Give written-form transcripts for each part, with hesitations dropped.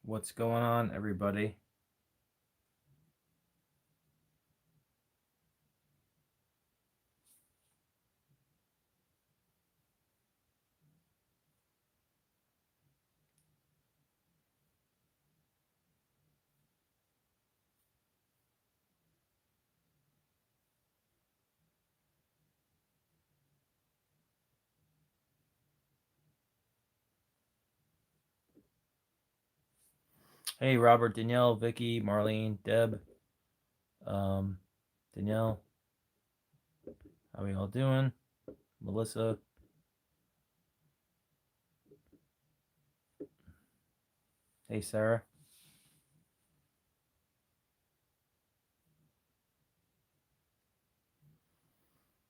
What's going on, everybody? Hey, Robert, Danielle, Vicky, Marlene, Deb, um, Danielle, how are we all doing? Melissa, hey, Sarah.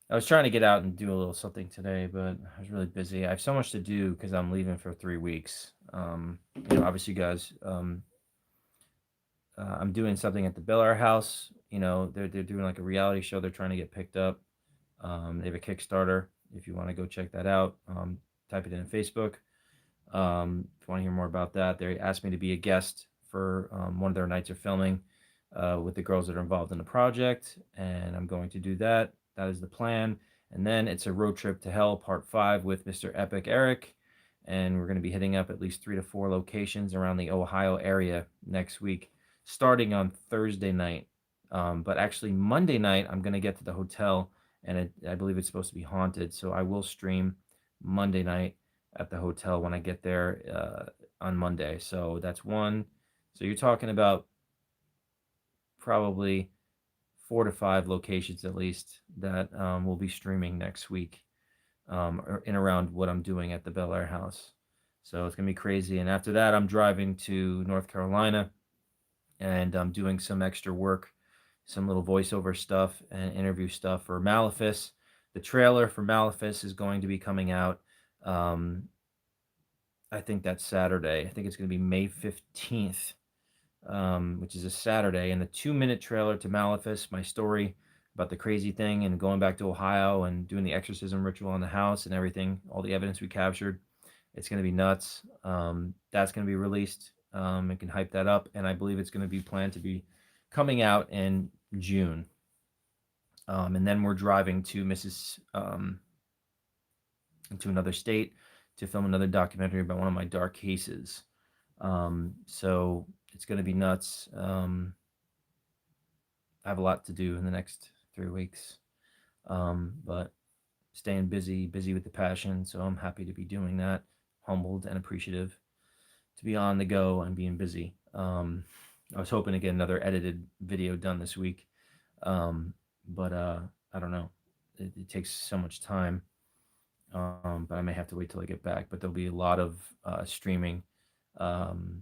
I was trying to get out and do a little something today, but I was really busy. I have so much to do because I'm leaving for 3 weeks. Obviously, you guys, I'm doing something at the Bel Air House. They're doing like a reality show. They're trying to get picked up. They have a Kickstarter. If you want to go check that out, type it in Facebook. If you want to hear more about that, they asked me to be a guest for one of their nights of filming with the girls that are involved in the project, and I'm going to do that. That is the plan. And then it's a road trip to hell, part 5, with Mr. Epic Eric, and we're going to be hitting up at least 3 to 4 locations around the Ohio area next week, starting on Thursday night. But actually, Monday night, I'm going to get to the hotel, and I believe it's supposed to be haunted, so I will stream Monday night at the hotel when I get there on Monday. So that's one. So you're talking about probably 4 to 5 locations at least that will be streaming next week or in around what I'm doing at the Bel Air House. So it's gonna be crazy. And after that, I'm driving to North Carolina and I'm doing some extra work, some little voiceover stuff and interview stuff for Malefice. The trailer for Malefice is going to be coming out. Um, I think that's Saturday. I think it's going to be May 15th, which is a Saturday. And the 2-minute trailer to Malefice, my story about the crazy thing and going back to Ohio and doing the exorcism ritual in the house and everything, all the evidence we captured. It's going to be nuts. That's going to be released. It can hype that up. And I believe it's going to be planned to be coming out in June. And then we're driving to to another state to film another documentary about one of my dark cases. So it's going to be nuts. I have a lot to do in the next 3 weeks, but staying busy with the passion. So I'm happy to be doing that, humbled and appreciative to be on the go and being busy. I was hoping to get another edited video done this week, but I don't know. It takes so much time, but I may have to wait till I get back. But there'll be a lot of streaming um,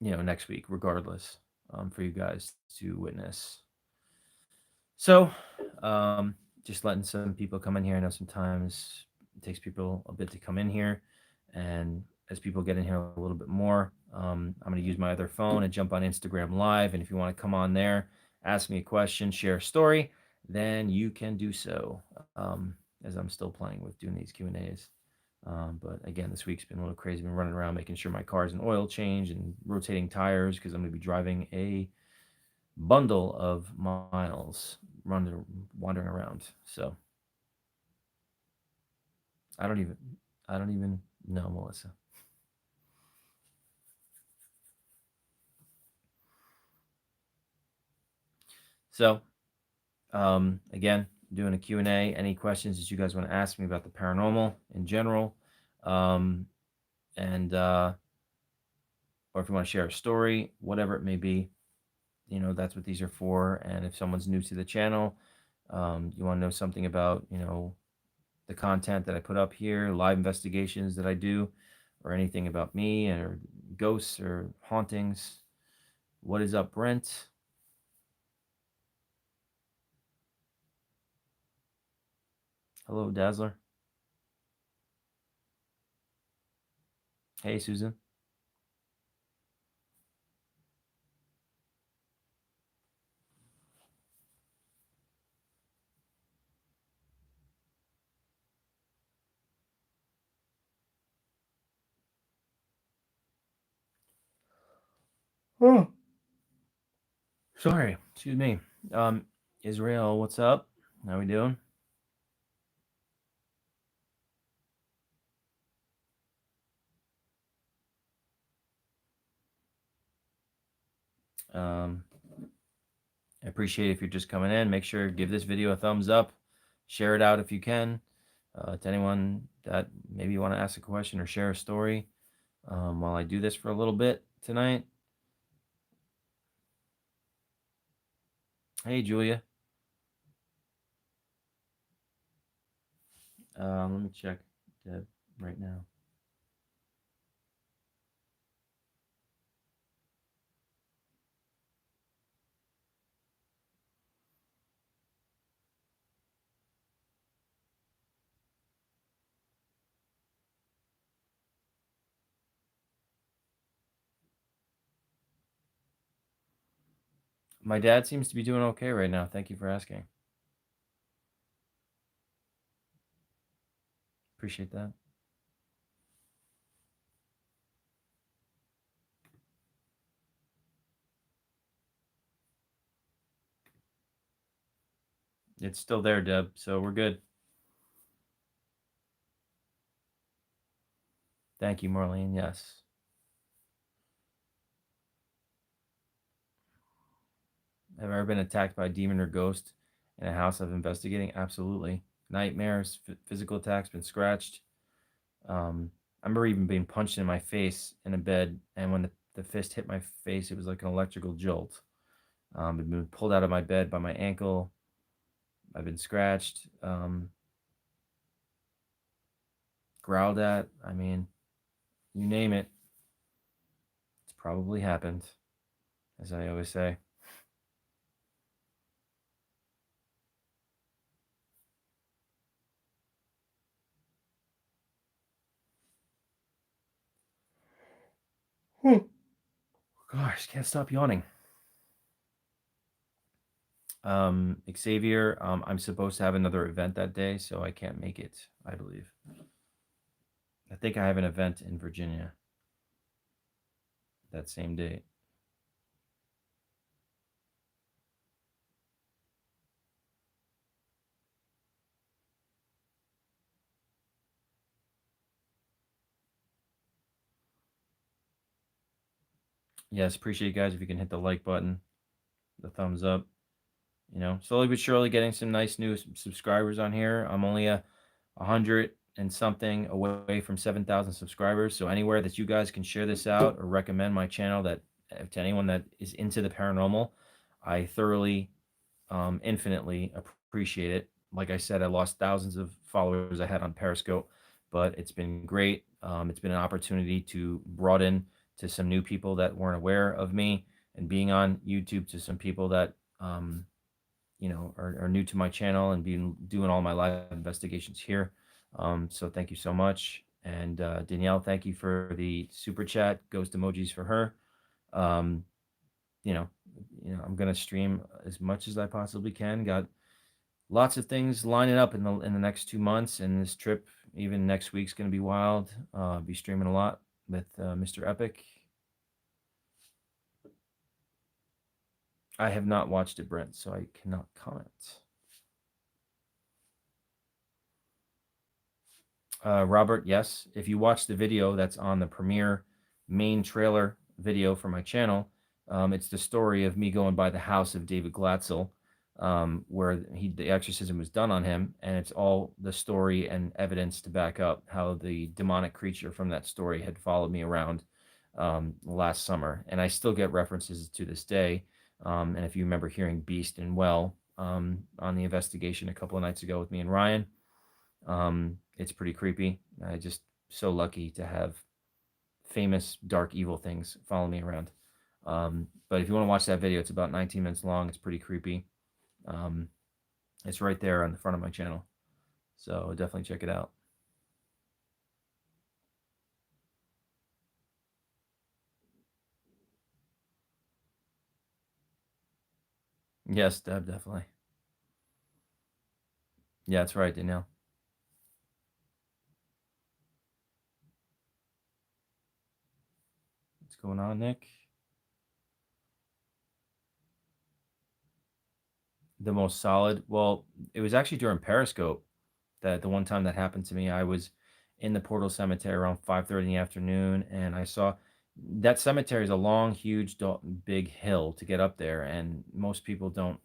next week, regardless, for you guys to witness. So, just letting some people come in here. I know sometimes it takes people a bit to come in here, and as people get in here a little bit more, I'm going to use my other phone and jump on Instagram Live. And if you want to come on there, ask me a question, share a story, then you can do so. As I'm still playing with doing these Q&As. But again, this week's been a little crazy. Been running around making sure my car's in oil change and rotating tires because I'm going to be driving a bundle of miles wandering around. So I don't even I don't even know, Melissa. So again, doing a Q&A. Any questions that you guys want to ask me about the paranormal in general, um, and or if you want to share a story, whatever it may be, that's what these are for. And if someone's new to the channel, you want to know something about, the content that I put up here, live investigations that I do, or anything about me or ghosts or hauntings. What is up, Brent? Hello, Dazzler. Hey, Susan. Oh, sorry. Excuse me. Um, Israel, what's up? How we doing? Um, I appreciate if you're just coming in. Make sure give this video a thumbs up. Share it out if you can to anyone that maybe you want to ask a question or share a story while I do this for a little bit tonight. Hey, Julia. Let me check Deb right now. My dad seems to be doing okay right now. Thank you for asking. Appreciate that. It's still there, Deb, so we're good. Thank you, Marlene. Yes. Have I ever been attacked by a demon or ghost in a house I'm investigating? Absolutely. Nightmares, physical attacks, been scratched. I remember even being punched in my face in a bed, and when the fist hit my face, it was like an electrical jolt. I've been pulled out of my bed by my ankle. I've been scratched, growled at. I mean, you name it, it's probably happened, as I always say. Gosh, can't stop yawning. Xavier, I'm supposed to have another event that day, so I can't make it, I believe. I think I have an event in Virginia that same date. Yes, appreciate you guys if you can hit the like button, the thumbs up. You know, slowly but surely getting some nice new subscribers on here. I'm only a hundred and something away from 7,000 subscribers. So anywhere that you guys can share this out or recommend my channel that to anyone that is into the paranormal, I thoroughly, infinitely appreciate it. Like I said, I lost thousands of followers I had on Periscope, but it's been great. It's been an opportunity to broaden to some new people that weren't aware of me, and being on YouTube to some people that are new to my channel and being doing all my live investigations here. So thank you so much. And Danielle, thank you for the super chat. Ghost emojis for her. Um, you know, I'm gonna stream as much as I possibly can. Got lots of things lining up in the next 2 months, and this trip even next week's gonna be wild. Be streaming a lot with Mr. Epic. I have not watched it, Brent, so I cannot comment. Robert, yes. If you watch the video that's on the premiere main trailer video for my channel, it's the story of me going by the house of David Glatzel, where the exorcism was done on him, and it's all the story and evidence to back up how the demonic creature from that story had followed me around last summer, and I still get references to this day. And if you remember hearing Beast and Well on the investigation a couple of nights ago with me and Ryan, it's pretty creepy. I just so lucky to have famous dark evil things follow me around. But if you want to watch that video, it's about 19 minutes long. It's pretty creepy. Um, it's right there on the front of my channel. So definitely check it out. Yes, Deb, definitely. Yeah, that's right, Danielle. What's going on, Nick? the most solid. Well, it was actually during Periscope that the one time that happened to me. I was in the Portal Cemetery around 5:30 in the afternoon, and I saw that cemetery is a long, huge, big hill to get up there, and most people don't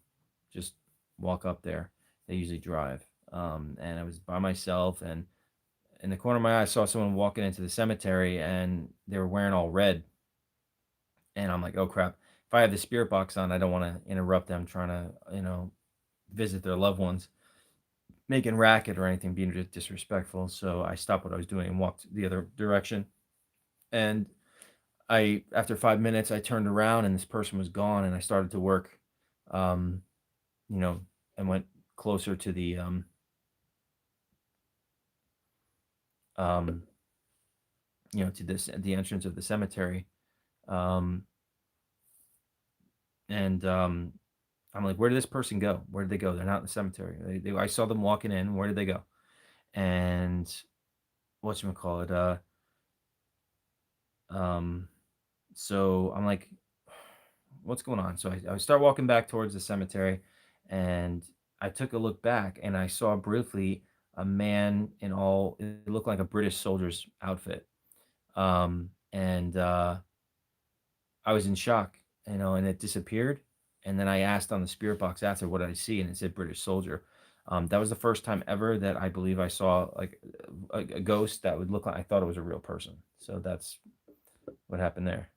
just walk up there. They usually drive. And I was by myself, and in the corner of my eye, I saw someone walking into the cemetery, and they were wearing all red. And I'm like, oh crap! If I have the spirit box on, I don't want to interrupt them trying to, visit their loved ones, making racket or anything, being disrespectful. So I stopped what I was doing and walked the other direction. And after 5 minutes, I turned around and this person was gone, and I started to work, um, you know, and went closer to um, to the entrance of the cemetery. Um, and I'm like, where did this person go? Where did they go? They're not in the cemetery. I saw them walking in. Where did they go? And whatchamacallit, um, so I'm like, what's going on? So I start walking back towards the cemetery, and I took a look back, and I saw briefly a man in all, it looked like a British soldier's outfit. And I was in shock, and it disappeared. And then I asked on the spirit box after what did I see, and it said British soldier. That was the first time ever that I believe I saw like a ghost that would look like I thought it was a real person. So that's what happened there.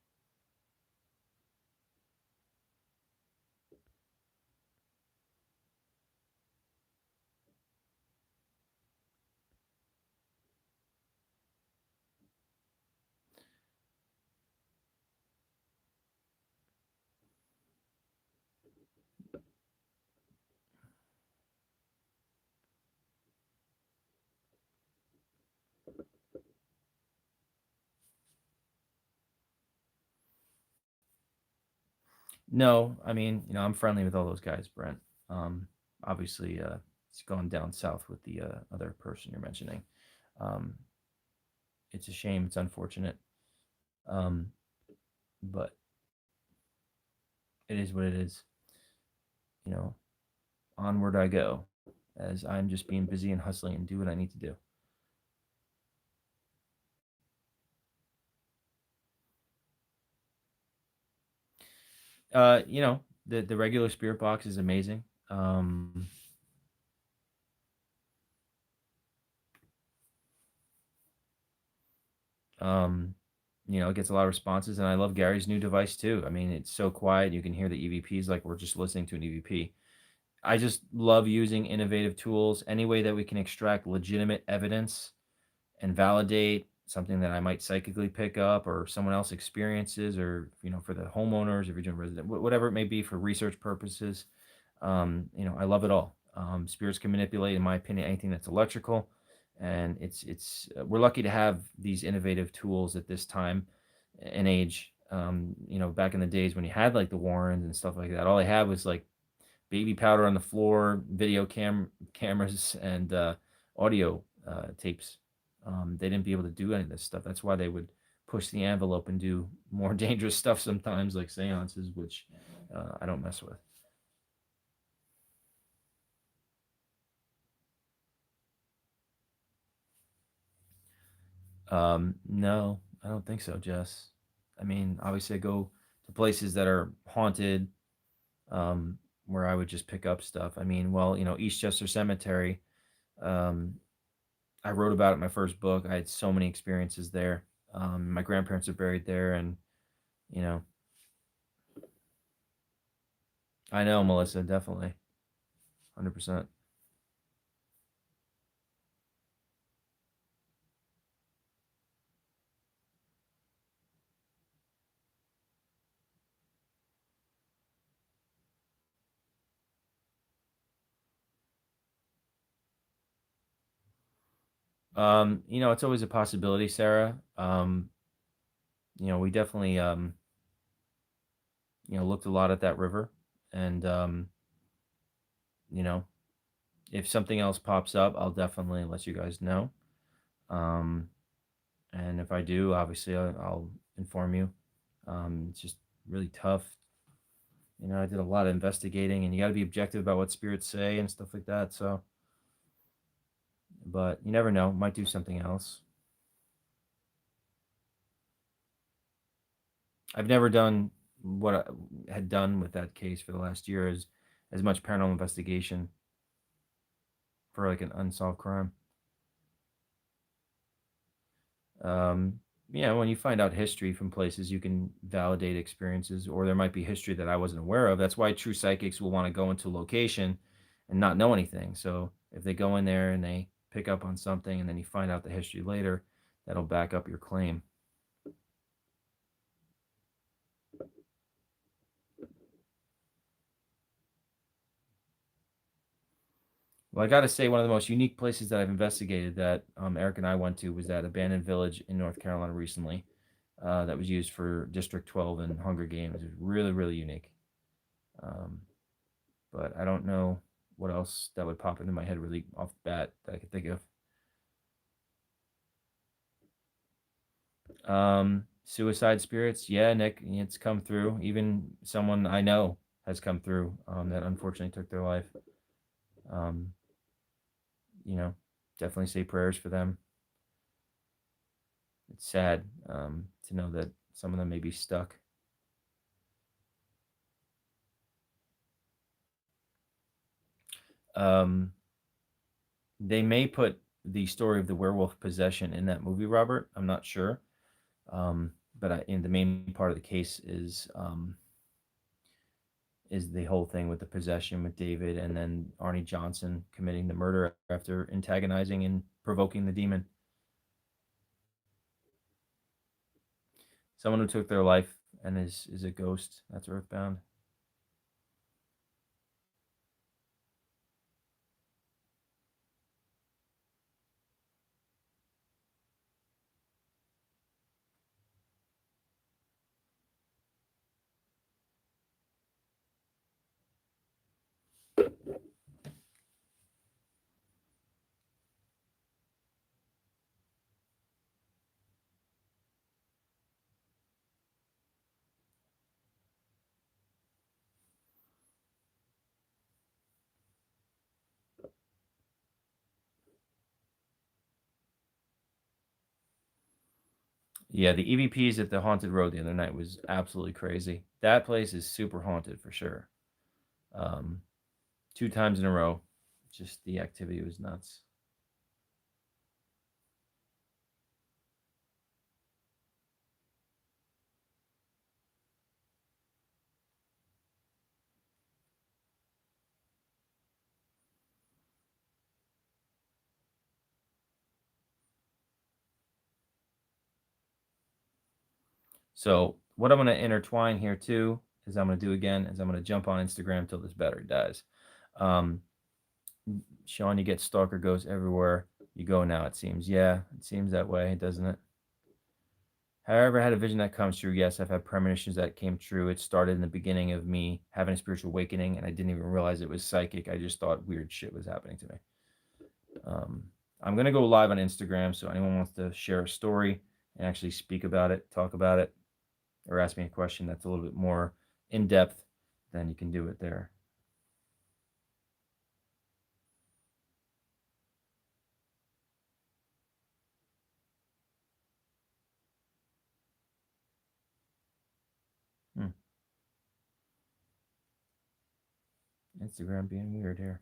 No, I mean, I'm friendly with all those guys, Brent. Um, Obviously, it's gone down south with the other person you're mentioning. Um, it's a shame. It's unfortunate. Um, but it is what it is. You know, onward I go, as I'm just being busy and hustling and do what I need to do. The regular spirit box is amazing. Um, it gets a lot of responses, and I love Gary's new device too. I mean, it's so quiet; you can hear the EVPs like we're just listening to an EVP. I just love using innovative tools any way that we can extract legitimate evidence and validate something that I might psychically pick up or someone else experiences, or for the homeowners, if you're doing resident, whatever it may be for research purposes. I love it all. Spirits can manipulate, in my opinion, anything that's electrical, and it's we're lucky to have these innovative tools at this time and age. Back in the days when you had like the Warrens and stuff like that, all they had was like baby powder on the floor, video cameras, and audio tapes. They didn't be able to do any of this stuff. That's why they would push the envelope and do more dangerous stuff sometimes, like seances, which I don't mess with. No, I don't think so, Jess. I mean, obviously, I go to places that are haunted, um, where I would just pick up stuff. I mean, well, Eastchester Cemetery. Um, I wrote about it in my first book. I had so many experiences there. My grandparents are buried there, and you know, I know Melissa definitely, 100%. It's always a possibility, Sarah. We definitely looked a lot at that river, and you know, if something else pops up, I'll definitely let you guys know. Um, and if I do, obviously, I'll inform you. It's just really tough I did a lot of investigating, and you got to be objective about what spirits say and stuff like that. So, but you never know, might do something else. I've never done what I had done with that case for the last year as much paranormal investigation for like an unsolved crime. Um, when you find out history from places, you can validate experiences, or there might be history that I wasn't aware of. That's why true psychics will want to go into a location and not know anything. So if they go in there and they pick up on something, and then you find out the history later, that'll back up your claim. Well, I got to say, one of the most unique places that I've investigated that Eric and I went to was that abandoned village in North Carolina recently. That was used for District 12 and Hunger Games. It was really, really unique. Um, but I don't know what else that would pop into my head really off the bat that I could think of. Suicide spirits, yeah, Nick, it's come through. Even someone I know has come through that unfortunately took their life. Um, you know, definitely say prayers for them. It's sad to know that some of them may be stuck. Um, they may put the story of the werewolf possession in that movie, Robert. I'm not sure. In the main part of the case is the whole thing with the possession with David, and then Arnie Johnson committing the murder after antagonizing and provoking the demon. Someone who took their life and is a ghost that's earthbound. Yeah, the EVPs at the haunted road the other night was absolutely crazy. That place is super haunted for sure. Um, 2 times in a row, just the activity was nuts. So what I'm going to intertwine here too is I'm going to do again is I'm going to jump on Instagram till this battery dies. Um, Sean, you get stalker goes everywhere you go now. It seems, yeah, it seems that way, doesn't it? However, I had a vision that comes true. Yes, I've had premonitions that came true. It started in the beginning of me having a spiritual awakening, and I didn't even realize it was psychic. I just thought weird shit was happening to me. Um, I'm gonna go live on Instagram, so anyone wants to share a story and actually speak about it, talk about it, or ask me a question that's a little bit more in depth, then you can do it there. Hmm. Instagram being weird here.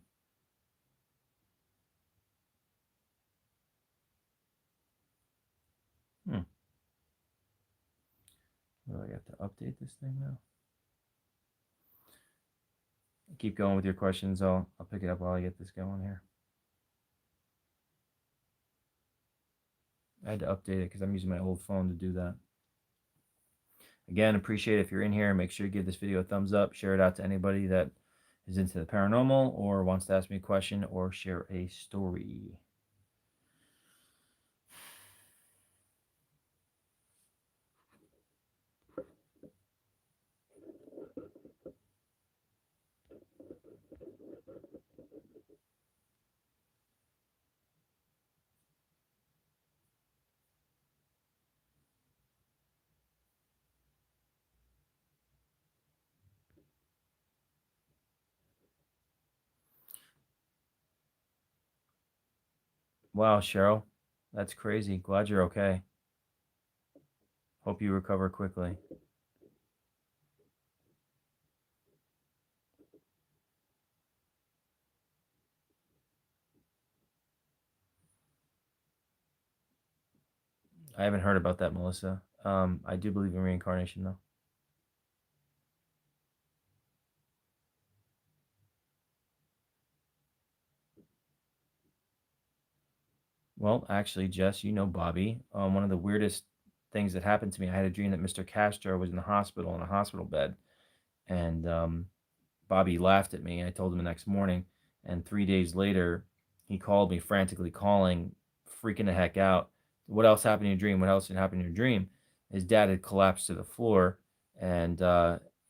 Hmm. Well, I got to update this thing now. Keep going with your questions. I'll pick it up while I get this going here. I had to update it because I'm using my old phone to do that. Again, appreciate it if you're in here. Make sure you give this video a thumbs up. Share it out to anybody that is into the paranormal or wants to ask me a question or share a story. Wow, Cheryl, that's crazy. Glad you're okay. Hope you recover quickly. I haven't heard about that, Melissa. I do believe in reincarnation, though. Well, actually, Jess, you know Bobby. One of the weirdest things that happened to me, I had a dream that Mr. Castro was in the hospital in a hospital bed, and Bobby laughed at me. I told him the next morning, and 3 days later, he called me frantically calling, freaking the heck out. What else happened in your dream? What else had happened in your dream? His dad had collapsed to the floor, and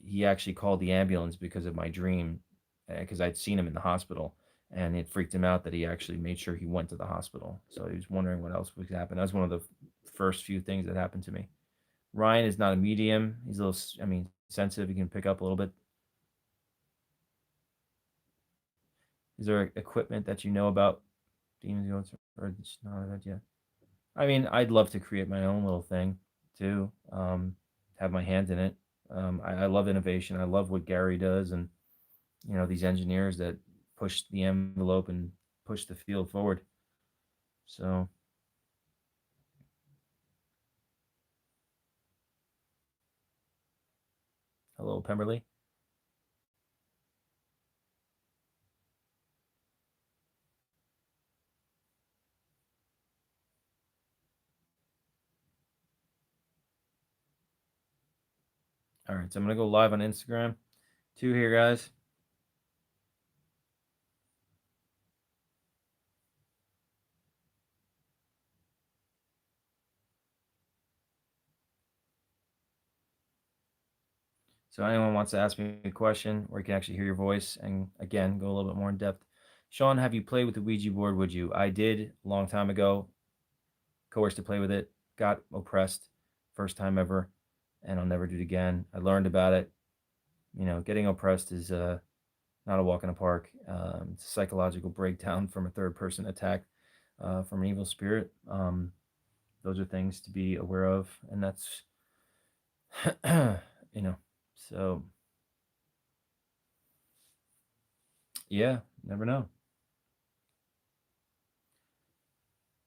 he actually called the ambulance because of my dream, because I'd seen him in the hospital, and it freaked him out that he actually made sure he went to the hospital. So he was wondering what else was happening. That was one of the first few things that happened to me. Ryan is not a medium. He's a little, I mean, sensitive. He can pick up a little bit. Is there equipment that you know about demons going or just not that yet? I mean, I'd love to create my own little thing too. Have my hand in it. I love innovation. I love what Gary does, and these engineers that push the envelope and push the field forward. So, hello, Pemberley. All right, so I'm gonna go live on Instagram. Two here, guys. So anyone wants to ask me a question, or you can actually hear your voice, and again, go a little bit more in depth. Sean, have you played with the Ouija board? Would you? I did a long time ago. Coerced to play with it, got oppressed, first time ever, and I'll never do it again. I learned about it. Getting oppressed is not a walk in the park. It's a psychological breakdown from a third person attack from an evil spirit. Those are things to be aware of, and that's, you know, so yeah, never know.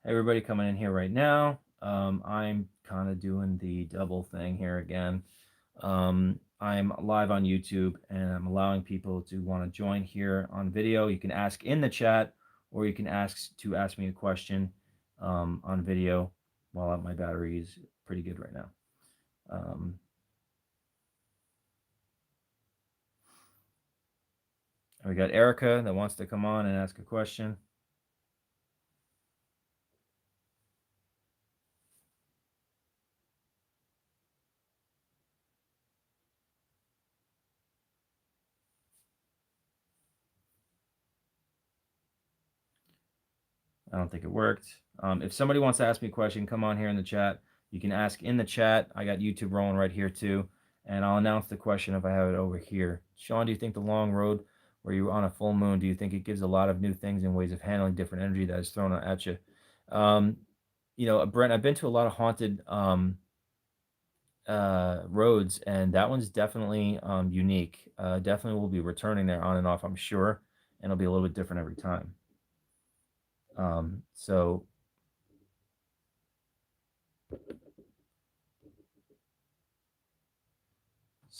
Hey, everybody coming in here right now. I'm kind of doing the double thing here again. I'm live on YouTube and I'm allowing people to want to join here on video. You can ask in the chat or you can ask me a question on video while my battery is pretty good right now. Um, we got Erica that wants to come on and ask a question. I don't think it worked. If somebody wants to ask me a question, come on here in the chat. You can ask in the chat. I got YouTube rolling right here too. And I'll announce the question if I have it over here. Sean, do you think the long road where you're on a full moon, do you think it gives a lot of new things and ways of handling different energy that is thrown at you? Um, Brent, I've been to a lot of haunted roads, and that one's definitely unique. Definitely will be returning there on and off, I'm sure. And it'll be a little bit different every time. So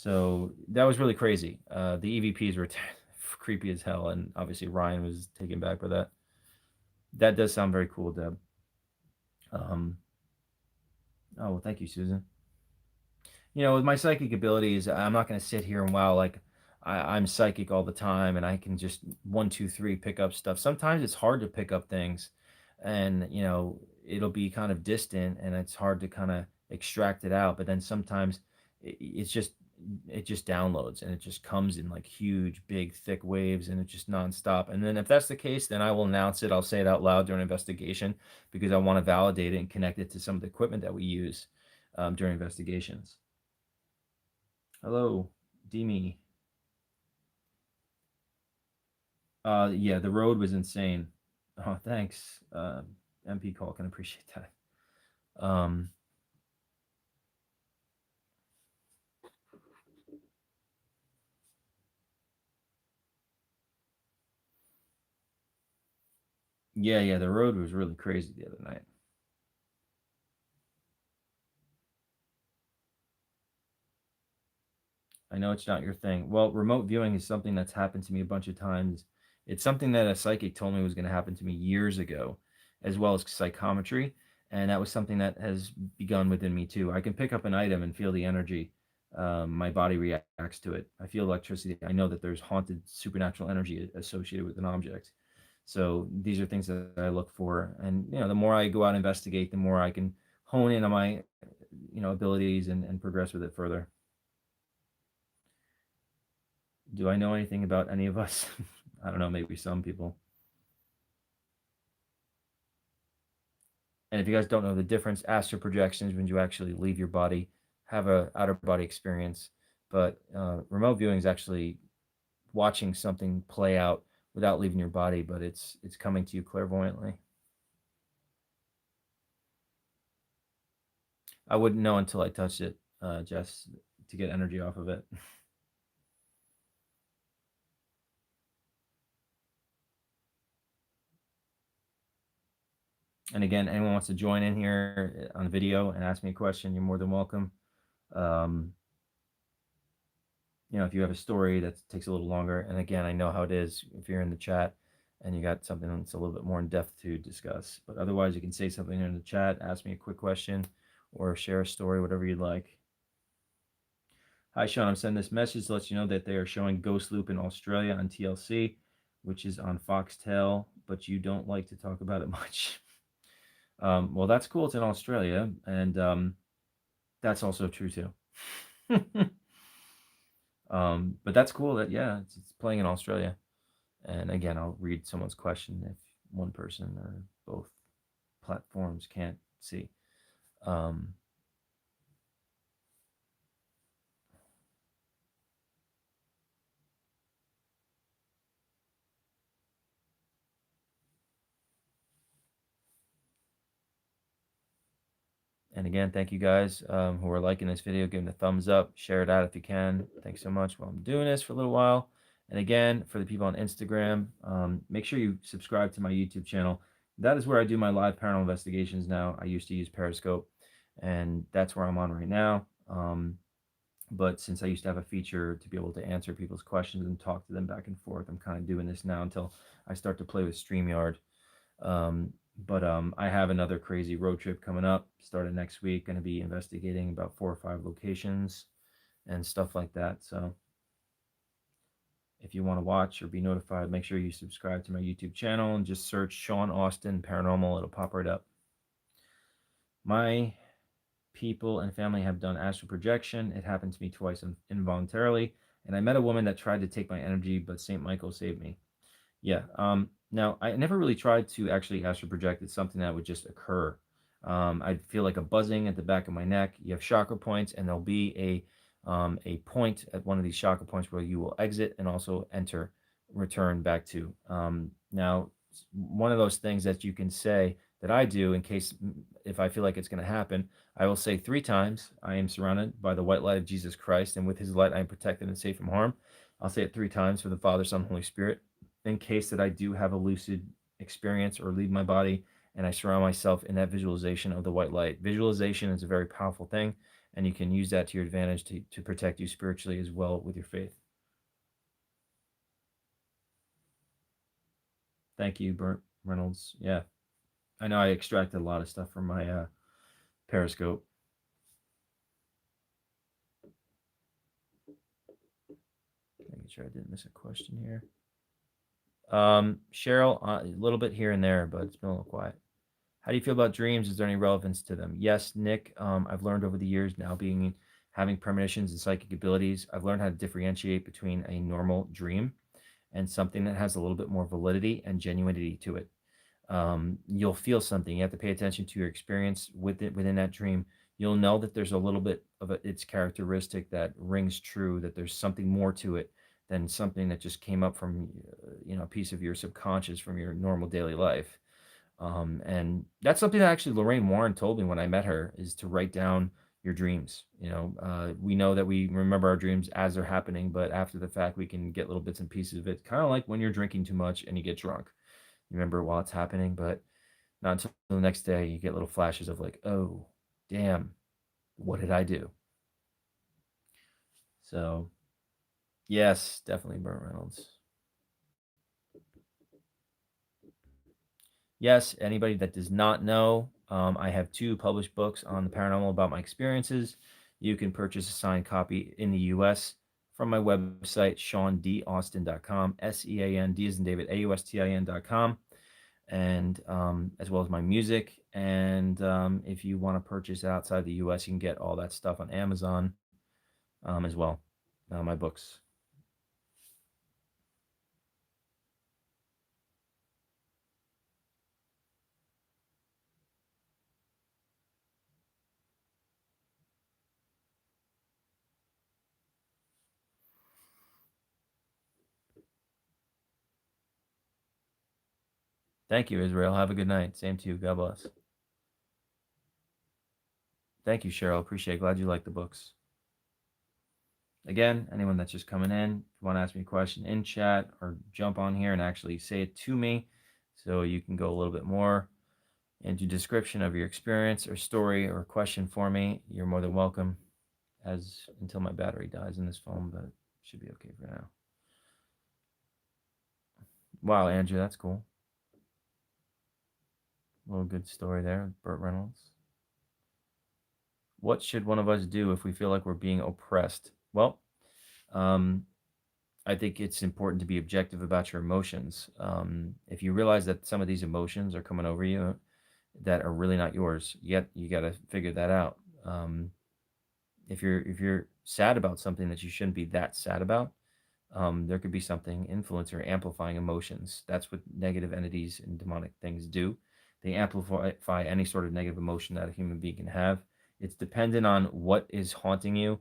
So that was really crazy. The EVPs were creepy as hell, and obviously Ryan was taken back by that. That does sound very cool, Deb. Um, oh, well, thank you, Susan. With my psychic abilities, I'm not going to sit here and wow, like I'm psychic all the time and I can just one, two, three pick up stuff. Sometimes it's hard to pick up things, and it'll be kind of distant and it's hard to kind of extract it out. But then sometimes it just downloads and it just comes in like huge, big, thick waves and it's just nonstop. And then if that's the case, then I will announce it. I'll say it out loud during investigation because I want to validate it and connect it to some of the equipment that we use during investigations. Hello, Demi. Yeah, the road was insane. Oh, thanks. MP call can appreciate that. Um, yeah, yeah, the road was really crazy the other night. I know it's not your thing. Well, remote viewing is something that's happened to me a bunch of times. It's something that a psychic told me was going to happen to me years ago, as well as psychometry. And that was something that has begun within me too. I can pick up an item and feel the energy. My body reacts to it. I feel electricity. I know that there's haunted supernatural energy associated with an object. So these are things that I look for. And, the more I go out and investigate, the more I can hone in on my, abilities and progress with it further. Do I know anything about any of us? I don't know, maybe some people. And if you guys don't know the difference, astral projection is when you actually leave your body, have a outer body experience. But remote viewing is actually watching something play out without leaving your body, but it's coming to you clairvoyantly. I wouldn't know until I touched it, Jess, to get energy off of it. And again, anyone wants to join in here on video and ask me a question, you're more than welcome. Um, if you have a story that takes a little longer, and again, I know how it is if you're in the chat and you got something that's a little bit more in depth to discuss. But otherwise, you can say something in the chat, ask me a quick question, or share a story, whatever you'd like. Hi, Sean. I'm sending this message to let you know that they are showing Ghost Loop in Australia on TLC, which is on Foxtel, but you don't like to talk about it much. Well, that's cool. It's in Australia, and that's also true too. But that's cool that yeah, it's playing in Australia. And again, I'll read someone's question if one person or both platforms can't see. Um, and again, thank you guys who are liking this video, giving a thumbs up, share it out if you can. Thanks so much. While I'm doing this for a little while. And again, for the people on Instagram, make sure you subscribe to my YouTube channel. That is where I do my live paranormal investigations now. I used to use Periscope, and that's where I'm on right now. But since I used to have a feature to be able to answer people's questions and talk to them back and forth, I'm kind of doing this now until I start to play with StreamYard. But I have another crazy road trip coming up, starting next week. Going to be investigating about 4 or 5 locations and stuff like that. So if you want to watch or be notified, make sure you subscribe to my YouTube channel and just search Sean Austin Paranormal. It'll pop right up. My people and family have done astral projection. It happened to me twice involuntarily. And I met a woman that tried to take my energy, but St. Michael saved me. Yeah. Now, I never really tried to actually astral project. It's something that would just occur. I'd feel like a buzzing at the back of my neck. You have chakra points, and there'll be a point at one of these chakra points where you will exit and also enter, return back to. Now, one of those things that you can say that I do in case if I feel like it's going to happen, I will say 3 times, I am surrounded by the white light of Jesus Christ, and with his light I am protected and safe from harm. I'll say it 3 times for the Father, Son, and Holy Spirit in case that I do have a lucid experience or leave my body and I surround myself in that visualization of the white light. Visualization is a very powerful thing, and you can use that to your advantage to protect you spiritually as well with your faith. Thank you, Bert Reynolds. Yeah, I know I extracted a lot of stuff from my Periscope. Making sure I didn't miss a question here. Cheryl, a little bit here and there, but it's been a little quiet. How do you feel about dreams? Is there any relevance to them? Yes, Nick. I've learned over the years now having premonitions and psychic abilities. I've learned how to differentiate between a normal dream and something that has a little bit more validity and genuinity to it. You'll feel something. You have to pay attention to your experience within that dream. You'll know that there's a little bit of its characteristic that rings true. That there's something more to it than something that just came up from a piece of your subconscious from your normal daily life. And that's something that actually Lorraine Warren told me when I met her, is to write down your dreams. We know that we remember our dreams as they're happening, but after the fact, we can get little bits and pieces of it. Kind of like when you're drinking too much and you get drunk. You remember it while it's happening, but not until the next day you get little flashes of like, oh, damn, what did I do? So, yes, definitely Burt Reynolds. Yes, anybody that does not know, I have two published books on the paranormal about my experiences. You can purchase a signed copy in the US from my website, SeanDAustin.com, SEAN, D as in David, AUSTIN.com, and as well as my music. And if you want to purchase outside the US, you can get all that stuff on Amazon as well, my books. Thank you, Israel. Have a good night. Same to you. God bless. Thank you, Cheryl. Appreciate it. Glad you like the books. Again, anyone that's just coming in, if you want to ask me a question in chat or jump on here and actually say it to me so you can go a little bit more into description of your experience or story or question for me, you're more than welcome. As until my battery dies in this phone, but it should be okay for now. Wow, Andrew, that's cool. A little good story there, Burt Reynolds. What should one of us do if we feel like we're being oppressed? Well, um, I think it's important to be objective about your emotions. If you realize that some of these emotions are coming over you that are really not yours, yet you got to figure that out. If you're sad about something that you shouldn't be that sad about, there could be something influencing or amplifying emotions. That's what negative entities and demonic things do. They amplify any sort of negative emotion that a human being can have. It's dependent on what is haunting you,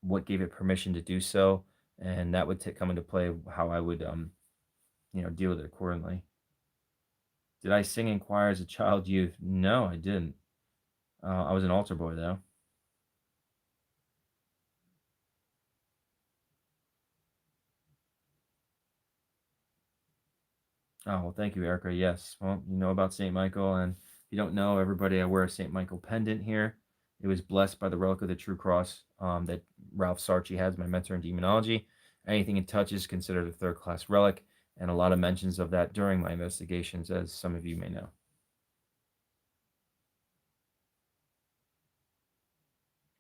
what gave it permission to do so, and that would come into play how I would, deal with it accordingly. Did I sing in choir as a child youth? No, I didn't. I was an altar boy though. Oh, well, thank you, Erica. Yes. Well, you know about St. Michael, and if you don't know, everybody, I wear a St. Michael pendant here. It was blessed by the relic of the True Cross that Ralph Sarchi has, my mentor in demonology. Anything it touches is considered a third class relic, and a lot of mentions of that during my investigations, as some of you may know.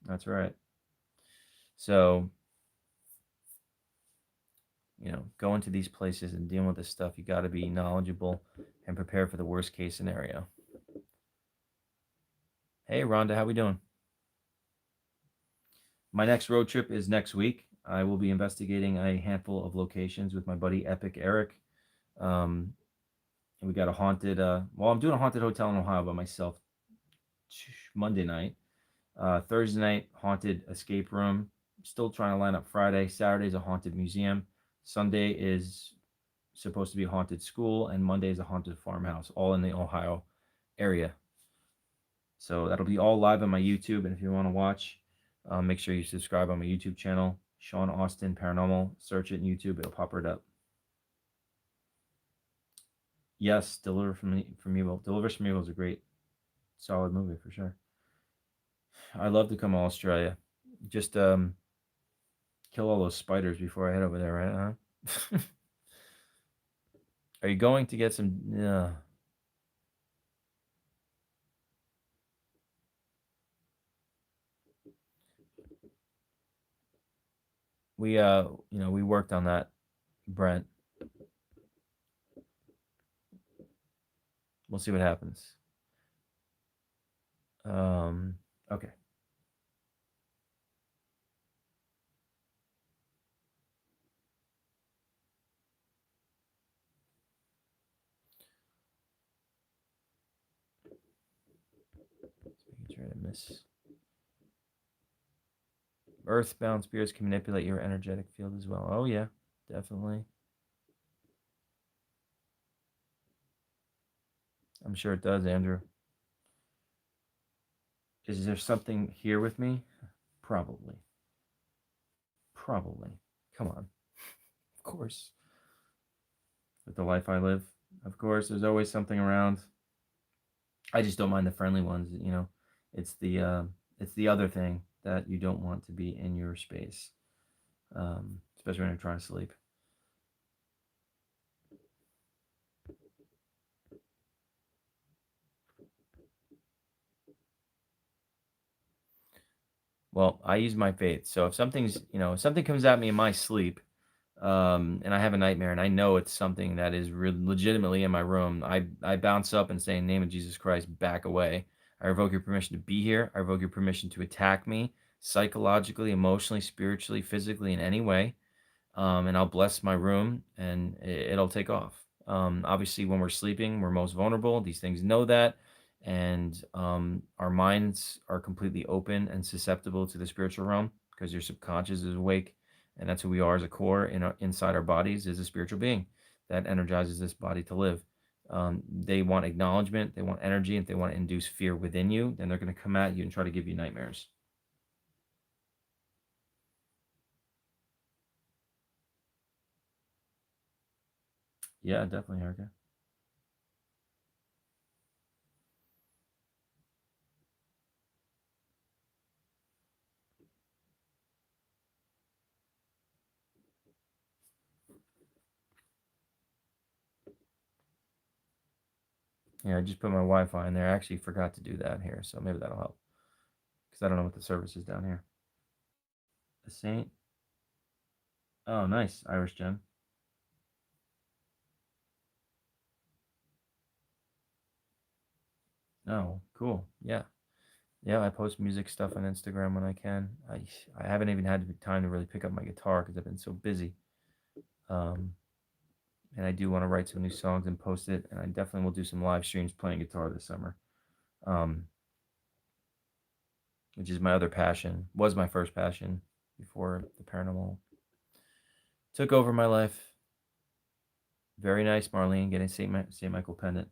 That's right. So, going to these places and dealing with this stuff, you got to be knowledgeable and prepared for the worst case scenario. Hey, Rhonda, how we doing? My next road trip is next week. I will be investigating a handful of locations with my buddy Epic Eric. Um, and we got a haunted. I'm doing a haunted hotel in Ohio by myself Monday night. Thursday night, haunted escape room. Still trying to line up Friday. Saturday is a haunted museum. Sunday is supposed to be a haunted school, and Monday is a haunted farmhouse, all in the Ohio area. So that'll be all live on my YouTube. And if you want to watch, make sure you subscribe on my YouTube channel, Sean Austin Paranormal. Search it in YouTube; it'll pop right up. Yes, Deliver from Evil. Deliver from Evil is a great, solid movie for sure. I'd love to come to Australia. Just kill all those spiders before I head over there, right? Huh? Are you going to get some? We worked on that, Brent. We'll see what happens. Okay. Making sure to miss. Earthbound spirits can manipulate your energetic field as well. Oh yeah, definitely. I'm sure it does, Andrew. Is there something here with me? Probably. Probably. Come on. Of course. With the life I live, of course, there's always something around. I just don't mind the friendly ones. It's the other thing that you don't want to be in your space, especially when you're trying to sleep. Well, I use my faith. So if something comes at me in my sleep, and I have a nightmare, and I know it's something that is legitimately in my room, I bounce up and say, in the name of Jesus Christ, back away. I revoke your permission to be here. I revoke your permission to attack me psychologically, emotionally, spiritually, physically, in any way. And I'll bless my room, and it'll take off. Obviously, when we're sleeping, we're most vulnerable. These things know that, and our minds are completely open and susceptible to the spiritual realm because your subconscious is awake, and that's who we are as a core. Inside our bodies is a spiritual being that energizes this body to live. They want acknowledgement, they want energy. If they want to induce fear within you, then they're going to come at you and try to give you nightmares. Yeah, definitely, Erica. Yeah, I just put my Wi-Fi in there. I actually forgot to do that here, so maybe that'll help because I don't know what the service is down here. A saint. Oh, nice, Irish gem. Oh, cool. Yeah, yeah. I post music stuff on Instagram when I can. I haven't even had the time to really pick up my guitar because I've been so busy. Um, and I do want to write some new songs and post it. And I definitely will do some live streams playing guitar this summer. Um, which is my other passion. Was my first passion before the paranormal took over my life. Very nice, Marlene, getting Saint Michael pendant.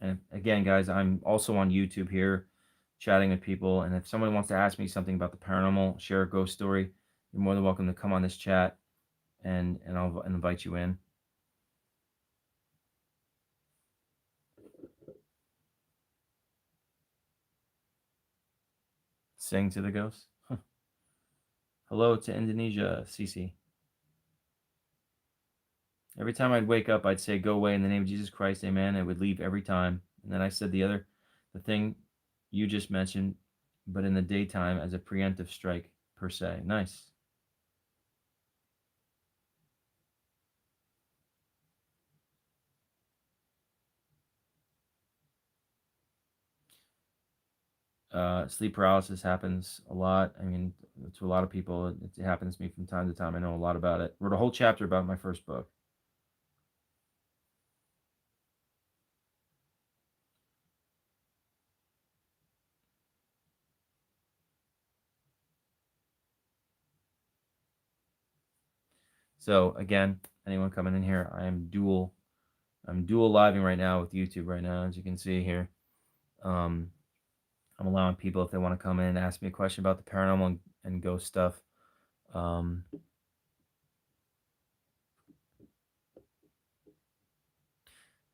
And again, guys, I'm also on YouTube here chatting with people. And if someone wants to ask me something about the paranormal, share a ghost story, you're more than welcome to come on this chat, and I'll invite you in. Sing to the ghosts. Hello to Indonesia, Cece. Every time I'd wake up, I'd say, "Go away in the name of Jesus Christ, Amen." It would leave every time. And then I said the thing you just mentioned, but in the daytime as a preemptive strike per se. Nice. Sleep paralysis happens a lot. I mean, to a lot of people, it happens to me from time to time. I know a lot about it. Wrote a whole chapter about my first book. So again, anyone coming in here, I'm dual living right now with YouTube right now, as you can see here. Um, I'm allowing people if they want to come in and ask me a question about the paranormal and ghost stuff. Um,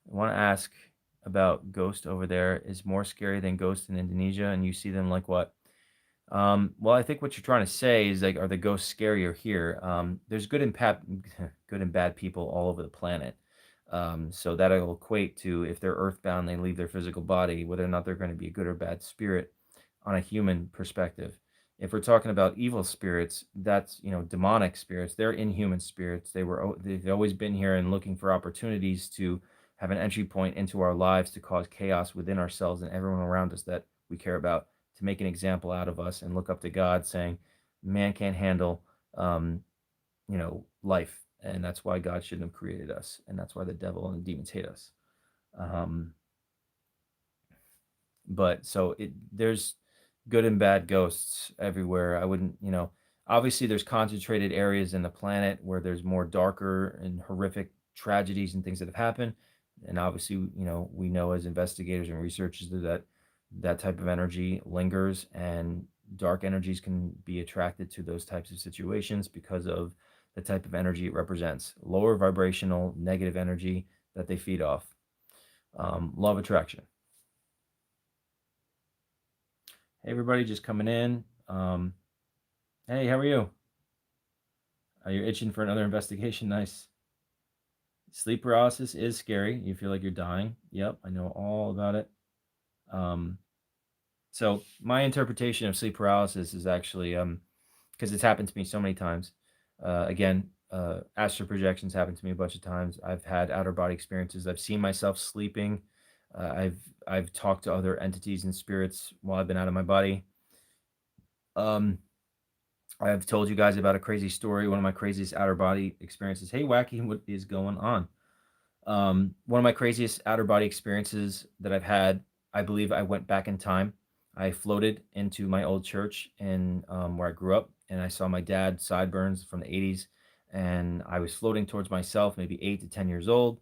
I want to ask about ghost over there is more scary than ghost in Indonesia, and you see them like what? Well, I think what you're trying to say is like, are the ghosts scarier here? There's good and good and bad people all over the planet. So that'll equate to if they're earthbound, they leave their physical body, whether or not they're going to be a good or bad spirit on a human perspective. If we're talking about evil spirits, that's demonic spirits. They're inhuman spirits. They've always been here and looking for opportunities to have an entry point into our lives to cause chaos within ourselves and everyone around us that we care about, to make an example out of us and look up to God, saying, "Man can't handle, life, and that's why God shouldn't have created us, and that's why the devil and the demons hate us." Um, but so there's good and bad ghosts everywhere. I wouldn't, obviously there's concentrated areas in the planet where there's more darker and horrific tragedies and things that have happened. And obviously, we know as investigators and researchers that that type of energy lingers, and dark energies can be attracted to those types of situations because of the type of energy it represents, lower vibrational negative energy that they feed off. Law of attraction. Hey, everybody, just coming in. Hey, how are you? Are you itching for another investigation? Nice. Sleep paralysis is scary. You feel like you're dying. Yep, I know all about it. Um, so my interpretation of sleep paralysis is actually because it's happened to me so many times. Again, astral projections happened to me a bunch of times. I've had outer body experiences. I've seen myself sleeping. I've talked to other entities and spirits while I've been out of my body. Um, I've told you guys about a crazy story. One of my craziest outer body experiences. Hey, Wacky, what is going on? One of my craziest outer body experiences that I've had, I believe I went back in time. I floated into my old church in where I grew up, and I saw my dad sideburns from the 80s. And I was floating towards myself, maybe 8 to 10 years old,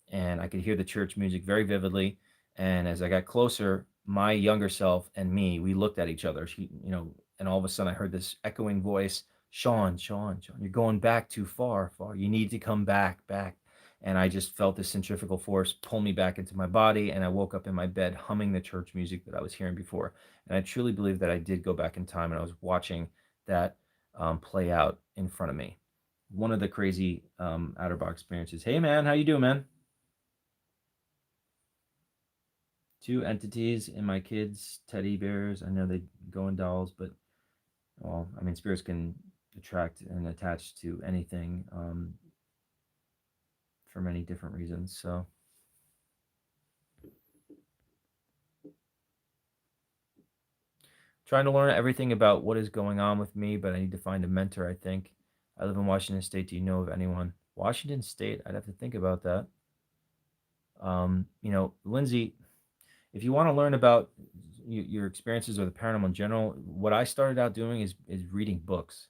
and I could hear the church music very vividly. And as I got closer, my younger self and me, we looked at each other. And all of a sudden, I heard this echoing voice, "Sean, Sean, Sean, you're going back too far, far. You need to come back, back." And I just felt this centrifugal force pull me back into my body, and I woke up in my bed humming the church music that I was hearing before. And I truly believe that I did go back in time, and I was watching that play out in front of me. One of the crazy outer box experiences. Hey, man, how you doing, man? Two entities in my kids' teddy bears. I know they go in dolls, but well, I mean, spirits can attract and attach to anything for many different reasons. So, trying to learn everything about what is going on with me, but I need to find a mentor, I think. I live in Washington State. Do you know of anyone? Washington State, I'd have to think about that. Lindsay, if you want to learn about your experiences or the paranormal in general, what I started out doing is reading books.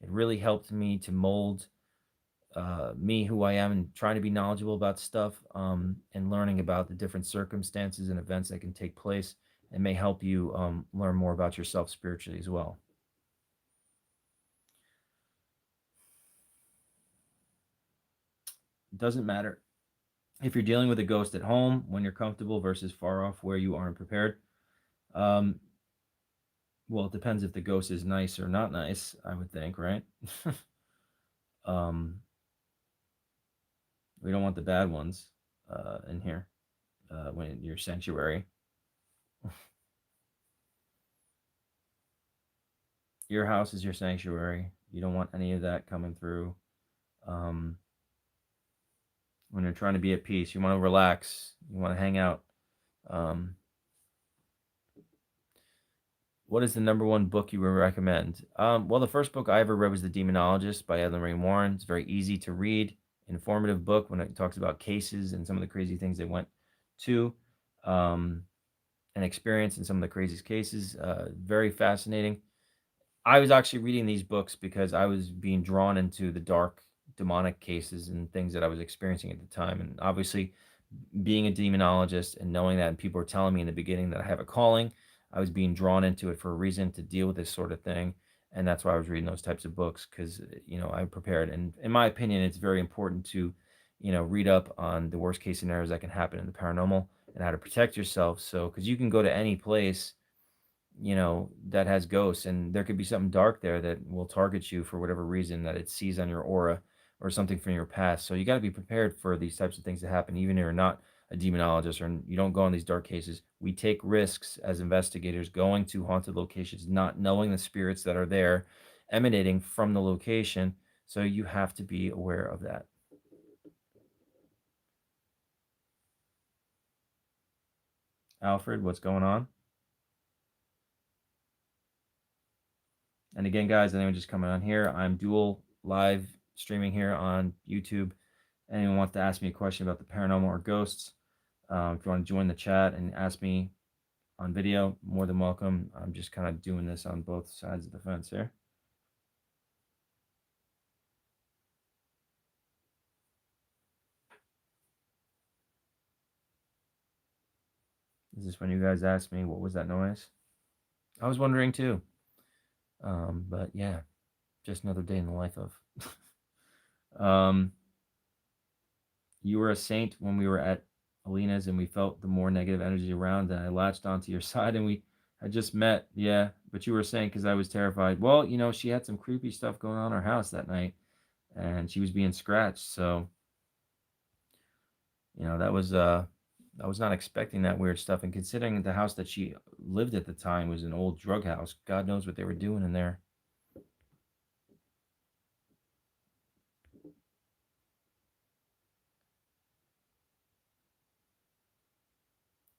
It really helped me to mold me, who I am, and trying to be knowledgeable about stuff, and learning about the different circumstances and events that can take place, and may help you learn more about yourself spiritually as well. It doesn't matter if you're dealing with a ghost at home when you're comfortable versus far off where you aren't prepared. Um, well, it depends if the ghost is nice or not nice, I would think, right? um, we don't want the bad ones in here when your sanctuary. Your house is your sanctuary. You don't want any of that coming through. Um, when you're trying to be at peace, you want to relax. You want to hang out. Um, what is the number one book you would recommend? Well, the first book I ever read was The Demonologist by Ed Lorraine Warren. It's very easy to read, informative book when it talks about cases and some of the crazy things they went to, um, and experience in some of the craziest cases. Very fascinating. I was actually reading these books because I was being drawn into the dark demonic cases and things that I was experiencing at the time. And obviously, being a demonologist and knowing that, and people were telling me in the beginning that I have a calling, I was being drawn into it for a reason to deal with this sort of thing. And that's why I was reading those types of books because, I prepared. And in my opinion, it's very important to, read up on the worst case scenarios that can happen in the paranormal and how to protect yourself. So, because you can go to any place that has ghosts, and there could be something dark there that will target you for whatever reason that it sees on your aura or something from your past. So you got to be prepared for these types of things to happen, even if you're not a demonologist or you don't go on these dark cases. We take risks as investigators going to haunted locations, not knowing the spirits that are there emanating from the location. So you have to be aware of that. Alfred, what's going on? And again, guys, anyone just coming on here, I'm dual live streaming here on YouTube. Anyone wants to ask me a question about the paranormal or ghosts, if you want to join the chat and ask me on video, more than welcome. I'm just kind of doing this on both sides of the fence here. Is this when you guys asked me what was that noise? I was wondering too. But yeah, just another day in the life of. um, you were a saint when we were at Alina's and we felt the more negative energy around, and I latched onto your side and we had just met. Yeah, but you were saying because I was terrified. Well, she had some creepy stuff going on in our house that night, and she was being scratched. So that was I was not expecting that weird stuff. And considering the house that she lived at the time was an old drug house, God knows what they were doing in there.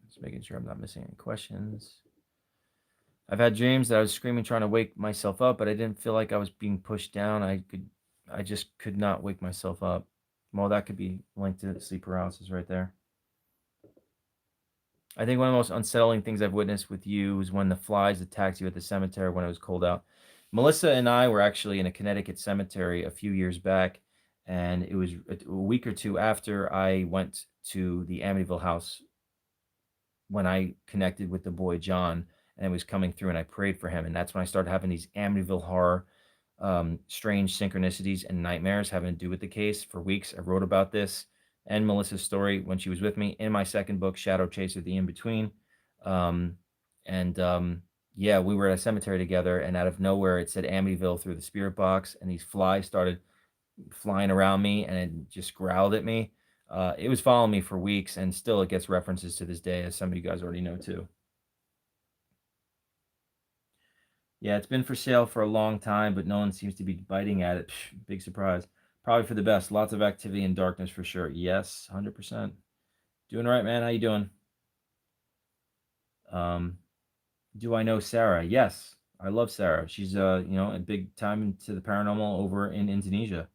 Just making sure I'm not missing any questions. I've had dreams that I was screaming trying to wake myself up, but I didn't feel like I was being pushed down. I just could not wake myself up. Well, that could be linked to sleep paralysis right there. I think one of the most unsettling things I've witnessed with you is when the flies attacked you at the cemetery when it was cold out. Melissa and I were actually in a Connecticut cemetery a few years back, and it was a week or two after I went to the Amityville house when I connected with the boy John, and it was coming through, and I prayed for him, and that's when I started having these Amityville horror, strange synchronicities and nightmares having to do with the case for weeks. I wrote about this and Melissa's story when she was with me in my second book, Shadow Chaser: The In Between. Um, and Yeah, we were at a cemetery together, and out of nowhere, it said Amityville through the spirit box, and these flies started flying around me, and it just growled at me. It was following me for weeks, and still it gets references to this day, as some of you guys already know too. Yeah, it's been for sale for a long time, but no one seems to be biting at it. Psh, big surprise. Probably for the best. Lots of activity and darkness for sure. Yes, 100%. Doing all right, man. How you doing? Um, do I know Sarah? Yes, I love Sarah. She's a big time into the paranormal over in Indonesia,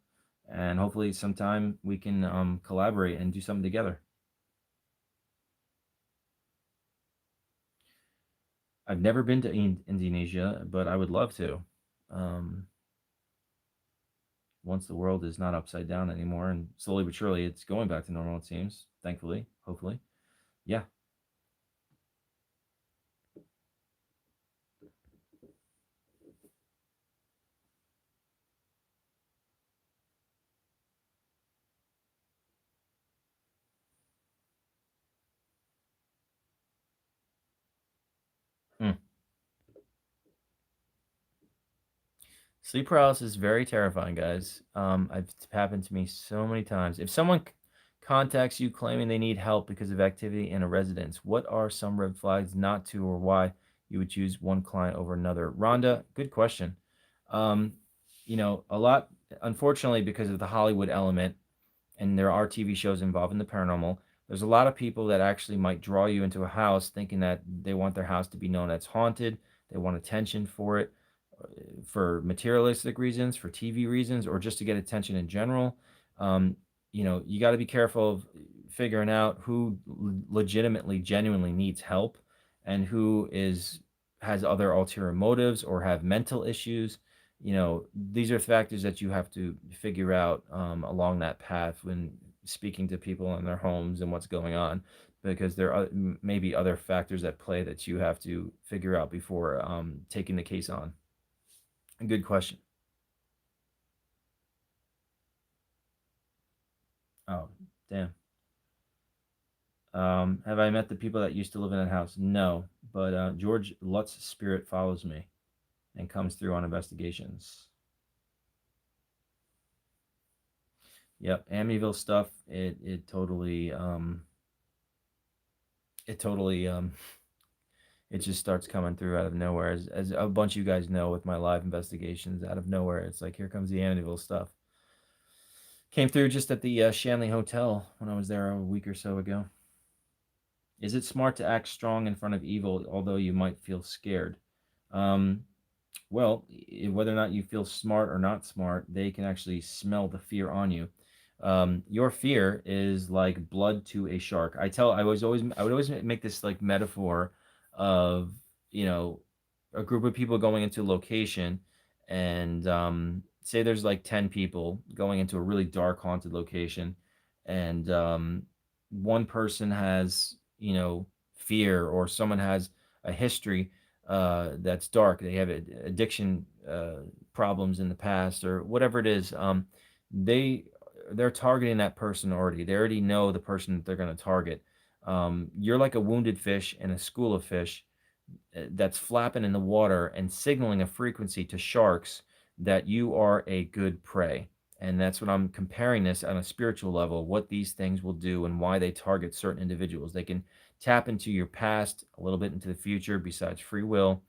and hopefully sometime we can collaborate and do something together. I've never been to Indonesia, but I would love to. Um, Once the world is not upside down anymore, and slowly but surely it's going back to normal, it seems. Thankfully, hopefully. Yeah. Hmm. Sleep paralysis is very terrifying, guys. It's happened to me so many times. If someone contacts you claiming they need help because of activity in a residence, what are some red flags not to, or why you would choose one client over another? Rhonda, good question. Um, a lot, unfortunately, because of the Hollywood element, and there are TV shows involved in the paranormal, there's a lot of people that actually might draw you into a house thinking that they want their house to be known as haunted. They want attention for it, for materialistic reasons, for TV reasons, or just to get attention in general. Um, you got to be careful of figuring out who legitimately, genuinely needs help, and who has other ulterior motives or have mental issues. These are factors that you have to figure out along that path when speaking to people in their homes and what's going on, because there are maybe other factors at play that you have to figure out before taking the case on. A good question. Oh, damn. Have I met the people that used to live in that house? No, but George Lutz's spirit follows me and comes through on investigations. Yep, Amityville stuff. It totally it just starts coming through out of nowhere. As a bunch of you guys know, with my live investigations, out of nowhere, it's like here comes the Amityville stuff. Came through just at the Shanley Hotel when I was there a week or so ago. Is it smart to act strong in front of evil, although you might feel scared? Um, Well, whether or not you feel smart or not smart, they can actually smell the fear on you. Your fear is like blood to a shark. I would always make this like metaphor of, you know, a group of people going into a location, and say there's like 10 people going into a really dark haunted location, and one person has, fear, or someone has a history that's dark. They have addiction problems in the past, or whatever it is. They they're targeting that person already. They already know the person that they're going to target. You're like a wounded fish in a school of fish that's flapping in the water and signaling a frequency to sharks that you are a good prey. And that's what I'm comparing this on a spiritual level, what these things will do and why they target certain individuals. They can tap into your past, a little bit into the future, besides free will,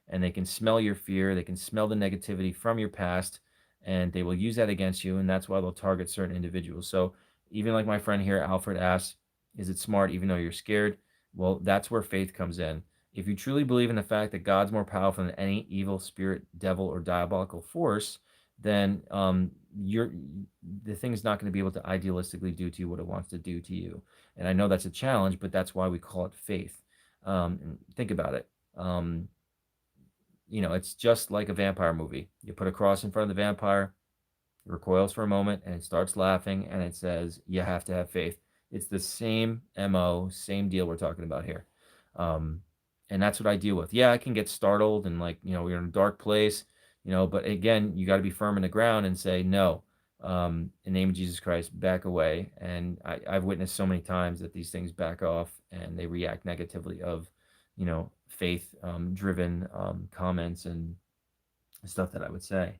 and they can smell your fear. They can smell the negativity from your past, and they will use that against you. And that's why they'll target certain individuals. So, even like my friend here, Alfred asks, is it smart even though you're scared? Well, that's where faith comes in. If you truly believe in the fact that God's more powerful than any evil spirit, devil, or diabolical force, then you're the thing's not going to be able to idealistically do to you what it wants to do to you. And I know that's a challenge, but that's why we call it faith. Think about it. It's just like a vampire movie. You put a cross in front of the vampire, it recoils for a moment, and it starts laughing, and it says, you have to have faith. It's the same MO, same deal we're talking about here. Um, and that's what I deal with. Yeah, I can get startled and, like, we're in a dark place, but again, you got to be firm in the ground and say, no, in the name of Jesus Christ, back away. And I've witnessed so many times that these things back off and they react negatively of, faith driven comments and stuff that I would say.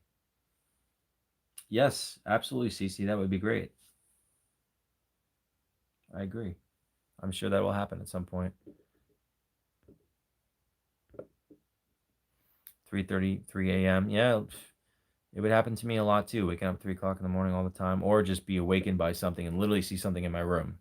Yes, absolutely, Cece. That would be great. I agree. I'm sure that will happen at some point. 3:30, 3 a.m. Yeah, it would happen to me a lot too. Waking up at 3 o'clock in the morning all the time, or just be awakened by something and literally see something in my room.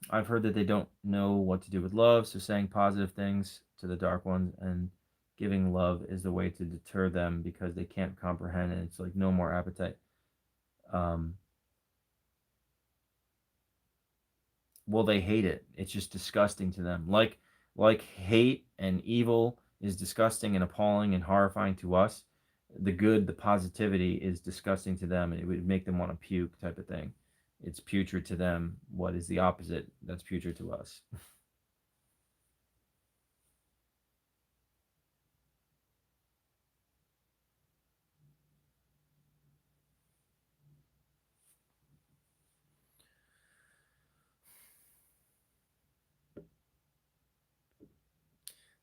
I've heard that they don't know what to do with love, so saying positive things to the dark ones and giving love is the way to deter them because they can't comprehend it. It's like no more appetite. Um, well, they hate it. It's just disgusting to them. Like hate and evil is disgusting and appalling and horrifying to us. The good, the positivity is disgusting to them, and it would make them want to puke, type of thing. It's putrid to them. What is the opposite? That's putrid to us.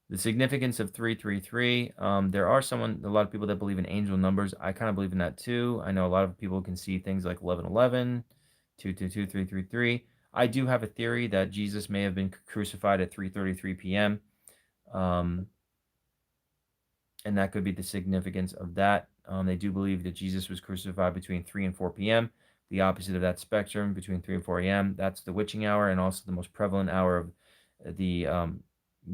The significance of 333. There are a lot of people that believe in angel numbers. I kind of believe in that too. I know a lot of people can see things like 1111, 222, 333. I do have a theory that Jesus may have been crucified at 3:33 p.m. Um, and that could be the significance of that. They do believe that Jesus was crucified between 3 and 4 p.m., the opposite of that spectrum, between 3 and 4 a.m. That's the witching hour and also the most prevalent hour of the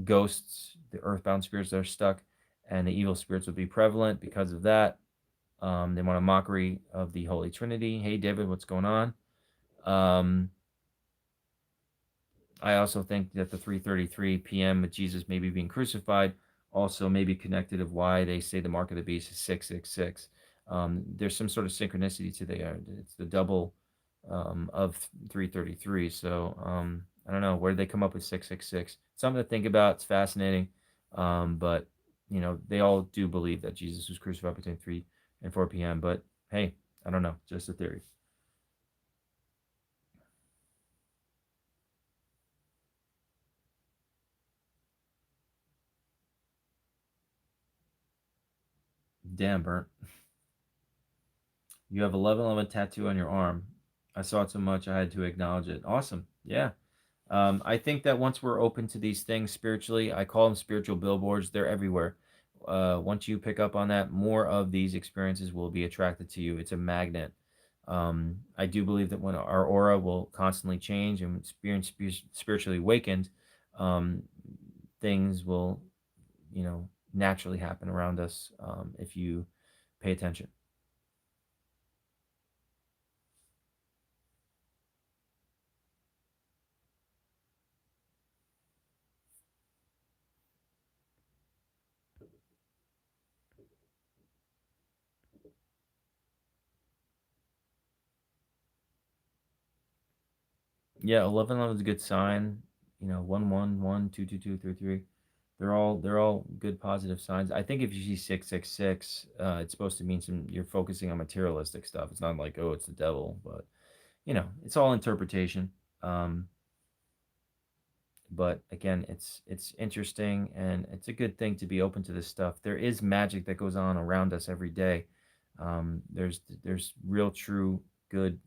ghosts, the earthbound spirits that are stuck, and the evil spirits would be prevalent because of that. They want a mockery of the Holy Trinity. Hey, David, what's going on? Um, I also think that the 3:33 p.m. with Jesus maybe being crucified also may be connected of why they say the mark of the beast is 666. There's some sort of synchronicity to it's the double of 3:33. So I don't know where did they come up with 666. Something to think about. It's fascinating, but they all do believe that Jesus was crucified between 3 and 4 p.m. But hey, I don't know, just a theory. Damn, Burnt. You have 1111 tattoo on your arm. I saw it so much I had to acknowledge it. Awesome. Yeah. I think that once we're open to these things spiritually, I call them spiritual billboards. They're everywhere. Once you pick up on that, more of these experiences will be attracted to you. It's a magnet. I do believe that when our aura will constantly change and experience spiritually awakened, um, things will, naturally happen around us if you pay attention. Yeah, 1111 is a good sign. 111, 222, 33. They're all good positive signs. I think if you see 666, it's supposed to mean you're focusing on materialistic stuff. It's not like, oh, it's the devil, but it's all interpretation. Um, but again, it's interesting, and it's a good thing to be open to this stuff. There is magic that goes on around us every day. There's real, true, good,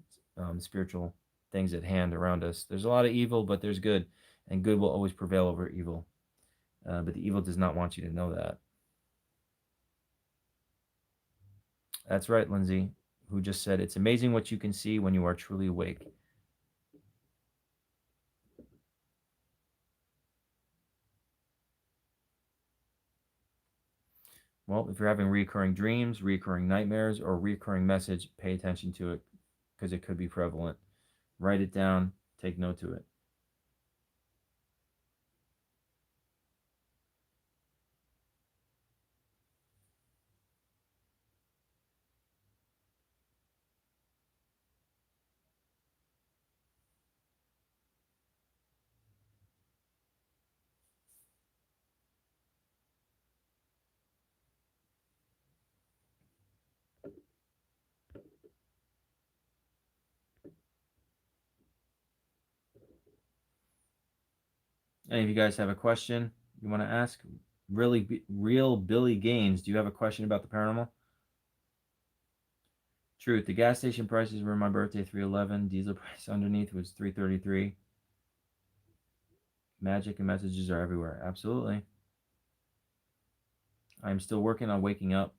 spiritual things at hand around us. There's a lot of evil, but there's good, and good will always prevail over evil. But the evil does not want you to know that. That's right, Lindsay, who just said, "It's amazing what you can see when you are truly awake." Well, if you're having recurring dreams, recurring nightmares, or recurring message, pay attention to it because it could be prevalent. Write it down, take note to it. Any of you guys have a question you want to ask? Real Billy Gaines, do you have a question about the paranormal? Truth, the gas station prices were my birthday 311. Diesel price underneath was 333. Magic and messages are everywhere. Absolutely. I'm still working on waking up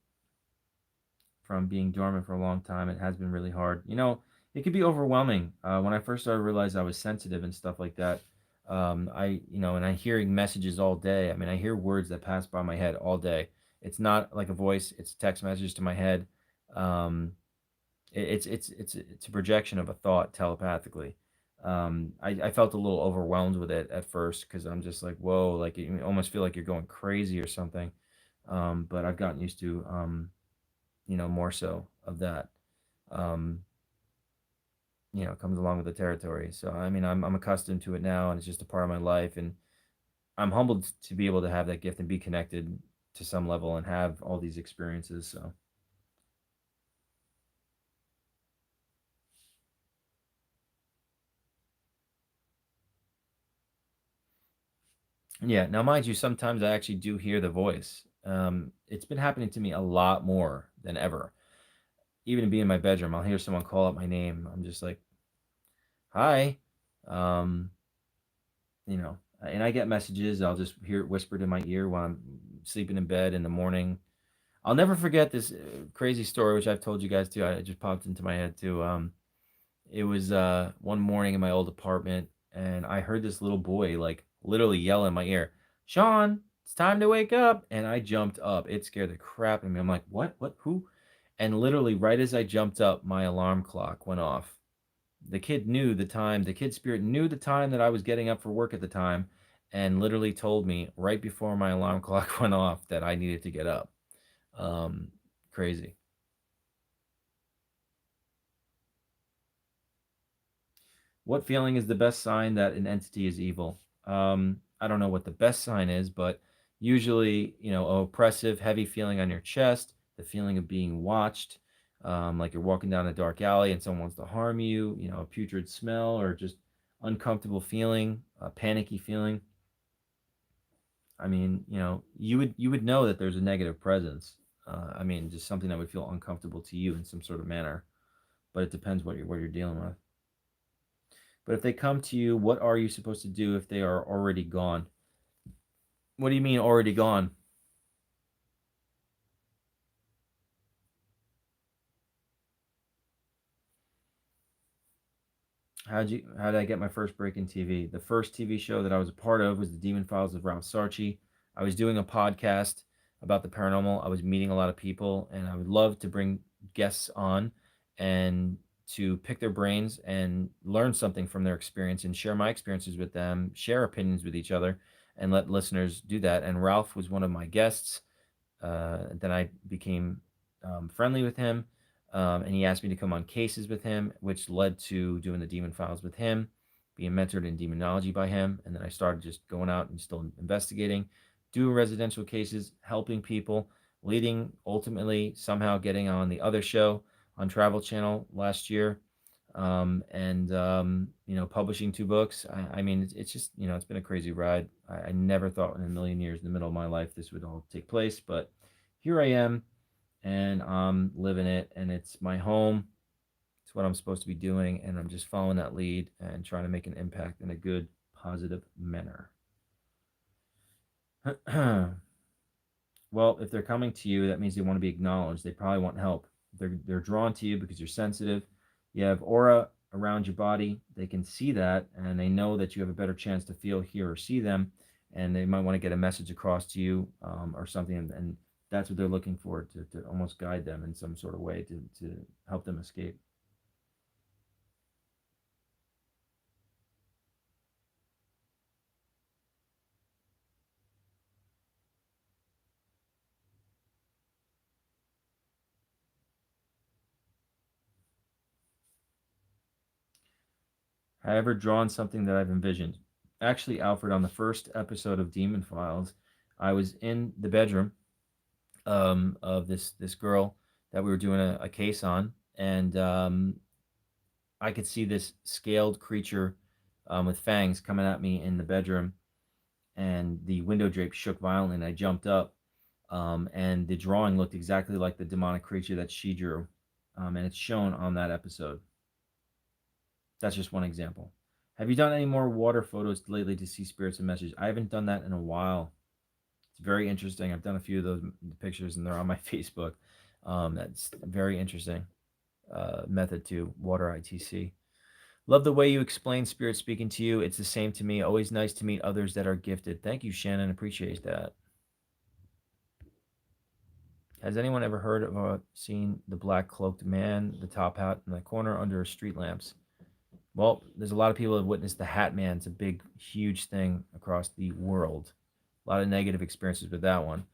from being dormant for a long time. It has been really hard. It could be overwhelming. When I first started to realize I was sensitive and stuff like that, and I hearing messages all day. I mean, I hear words that pass by my head all day. It's not like a voice; it's text messages to my head. Um, it's a projection of a thought telepathically. I felt a little overwhelmed with it at first because I'm just like, whoa, like you almost feel like you're going crazy or something. But I've gotten used to more so of that. Um, comes along with the territory. So I mean, I'm accustomed to it now, and it's just a part of my life, and I'm humbled to be able to have that gift and be connected to some level and have all these experiences. So yeah. Now, mind you, sometimes I actually do hear the voice. It's been happening to me a lot more than ever. Even to be in my bedroom, I'll hear someone call out my name. I'm just like, "Hi," um, and I get messages. I'll just hear it whispered in my ear while I'm sleeping in bed in the morning. I'll never forget this crazy story, which I've told you guys too. I just popped into my head too. It was one morning in my old apartment, and I heard this little boy like literally yell in my ear, "Sean, it's time to wake up!" And I jumped up. It scared the crap out of me. I'm like, "What? What? Who?" And literally, right as I jumped up, my alarm clock went off. The kid knew the time. The kid spirit knew the time that I was getting up for work at the time, and literally told me right before my alarm clock went off that I needed to get up. Um, Crazy. What feeling is the best sign that an entity is evil? I don't know what the best sign is, but usually, a oppressive, heavy feeling on your chest, the feeling of being watched, like you're walking down a dark alley and someone wants to harm you, a putrid smell, or just uncomfortable feeling, a panicky feeling. I mean, you would know that there's a negative presence. I mean, just something that would feel uncomfortable to you in some sort of manner. But it depends what you're dealing with. But if they come to you, what are you supposed to do if they are already gone? What do you mean already gone? How did I get my first break in TV? The first TV show that I was a part of was the Demon Files of Ralph Sarchi. I was doing a podcast about the paranormal. I was meeting a lot of people, and I would love to bring guests on and to pick their brains and learn something from their experience and share my experiences with them, share opinions with each other, and let listeners do that. And Ralph was one of my guests. Then I became friendly with him, and he asked me to come on cases with him, which led to doing the Demon Files with him being mentored in demonology by him, and then I started just going out and still investigating, doing residential cases, helping people, leading, ultimately somehow getting on the other show on Travel Channel last year, and publishing 2 books. I mean, it's just, it's been a crazy ride. I never thought in a million years, in the middle of my life, this would all take place, but here I am, and I'm living it, and it's my home. It's what I'm supposed to be doing, and I'm just following that lead and trying to make an impact in a good, positive manner. Well, if they're coming to you, that means they want to be acknowledged. They probably want help. They're drawn to you because you're sensitive. You have aura around your body. They can see that, and they know that you have a better chance to feel, hear, or see them, and they might want to get a message across to you, or something, and that's what they're looking for, to almost guide them in some sort of way to help them escape. Have I ever drawn something that I've envisioned? Actually, Alfred, on the first episode of Demon Files, I was in the bedroom, of this girl that we were doing a case on, and I could see this scaled creature, with fangs coming at me in the bedroom, and the window drape shook violently, and I jumped up, and the drawing looked exactly like the demonic creature that she drew, and it's shown on that episode. That's just one example. Have you done any more water photos lately to see spirits and messages? I haven't done that in a while. It's very interesting. I've done a few of those pictures, and they're on my Facebook. That's very interesting, method to water ITC. Love the way you explain spirit speaking to you. It's the same to me. Always nice to meet others that are gifted. Thank you, Shannon. Appreciate that. Has anyone ever heard of or seen the black cloaked man, the top hat in the corner under street lamps? Well, there's a lot of people who have witnessed the Hat Man. It's a big, huge thing across the world. A lot of negative experiences with that one.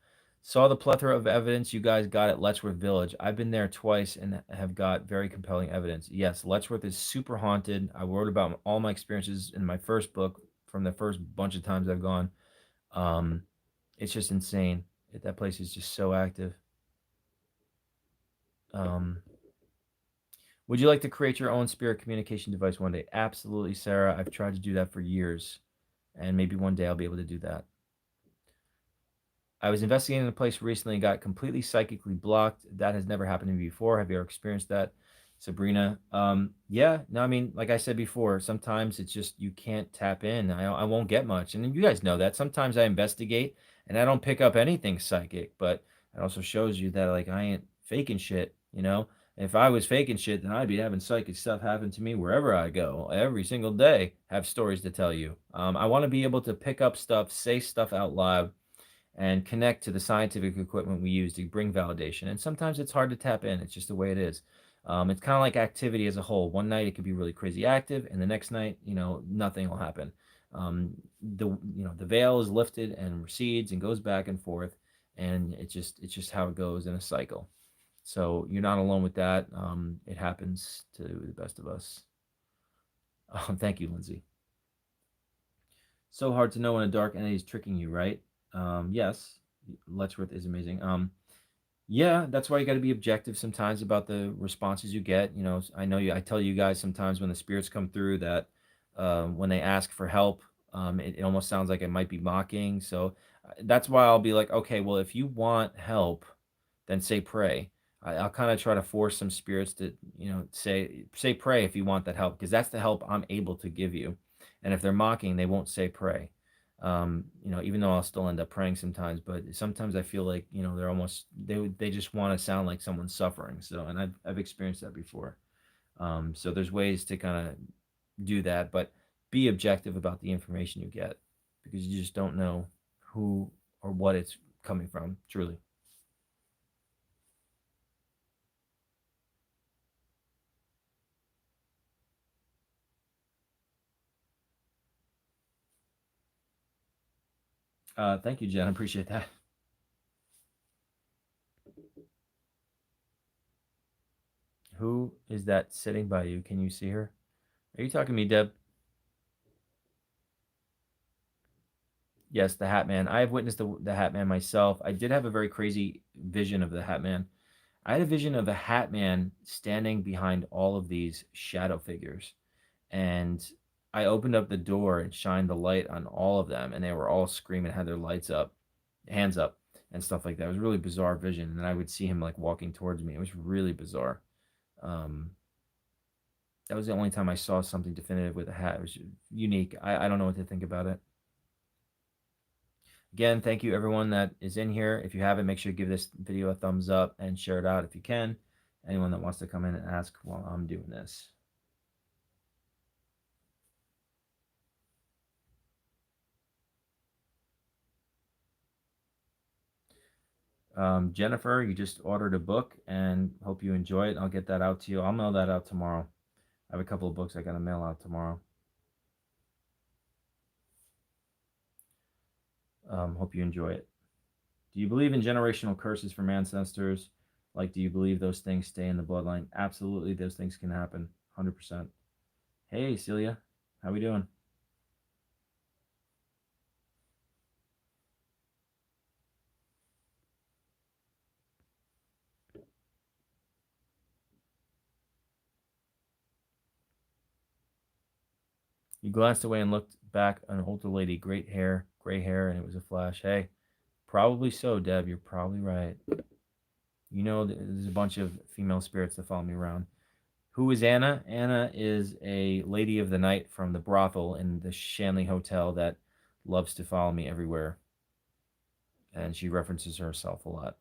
Saw the plethora of evidence you guys got at Letchworth Village. I've been there twice and have got very compelling evidence. Yes, Letchworth is super haunted. I wrote about all my experiences in my first book from the first bunch of times I've gone. Um, it's just insane. That place is just so active. Um, would you like to create your own spirit communication device one day? Absolutely, Sarah. I've tried to do that for years, and maybe one day I'll be able to do that. I was investigating a place recently and got completely psychically blocked. That has never happened to me before. Have you ever experienced that, Sabrina? Yeah. No, I mean, like I said before, sometimes it's just you can't tap in. I won't get much, and you guys know that. Sometimes I investigate and I don't pick up anything psychic, but it also shows you that like I ain't faking shit. If I was faking shit, then I'd be having psychic stuff happen to me wherever I go every single day. Have stories to tell you. I want to be able to pick up stuff, say stuff out loud, and connect to the scientific equipment we use to bring validation. And sometimes it's hard to tap in. It's just the way it is. It's kind of like activity as a whole. One night it could be really crazy active, and the next night, nothing will happen. The veil is lifted and recedes and goes back and forth, and it's just how it goes in a cycle. So you're not alone with that. It happens to the best of us. Thank you, Lindsay. So hard to know when a dark entity is tricking you, right? Yes, Letchworth is amazing. Yeah, that's why you got to be objective sometimes about the responses you get. I know you. I tell you guys sometimes when the spirits come through that, when they ask for help, it almost sounds like it might be mocking. So that's why I'll be like, okay, well, if you want help, then say pray. I'll kind of try to force some spirits to, say pray if you want that help, because that's the help I'm able to give you. And if they're mocking, they won't say pray. Even though I'll still end up praying sometimes, but sometimes I feel like, they're almost, they just want to sound like someone's suffering. So, and I've experienced that before. So there's ways to kind of do that, but be objective about the information you get, because you just don't know who or what it's coming from, truly. Thank you, Jen. I appreciate that. Who is that sitting by you? Can you see her? Are you talking to me, Deb? Yes, the Hat Man. I have witnessed the Hat Man myself. I did have a very crazy vision of the Hat Man. I had a vision of the Hat Man standing behind all of these shadow figures, and I opened up the door and shined the light on all of them, and they were all screaming, had their lights up, hands up, and stuff like that. It was a really bizarre vision, and I would see him like walking towards me. It was really bizarre. Um, that was the only time I saw something definitive with a hat. It was unique. I don't know what to think about it. Again, thank you everyone that is in here. If you haven't, make sure to give this video a thumbs up and share it out if you can. Anyone that wants to come in and ask while I'm doing this. Jennifer, you just ordered a book and hope you enjoy it. I'll get that out to you. I'll mail that out tomorrow. I have a couple of books I got to mail out tomorrow. Hope you enjoy it. Do you believe in generational curses from ancestors? Like, do you believe those things stay in the bloodline? Absolutely, those things can happen. 100%. Hey, Celia. How we doing? You glanced away and looked back. An older lady, great hair, gray hair, and it was a flash. Hey, probably so, Deb. You're probably right. You know, there's a bunch of female spirits that follow me around. Who is Anna? Anna is a lady of the night from the brothel in the Shanley Hotel that loves to follow me everywhere. And she references herself a lot.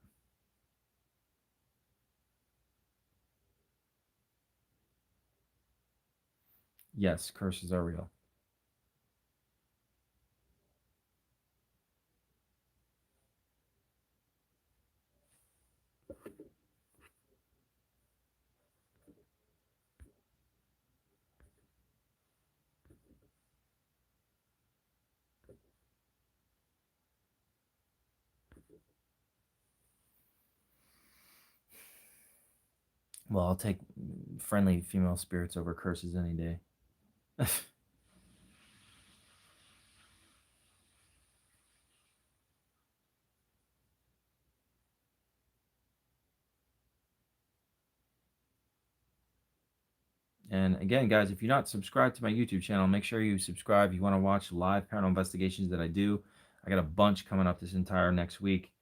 Yes, curses are real. Well, I'll take friendly female spirits over curses any day. And again, guys, if you're not subscribed to my YouTube channel, make sure you subscribe. If you want to watch live paranormal investigations that I do, I got a bunch coming up this entire next week.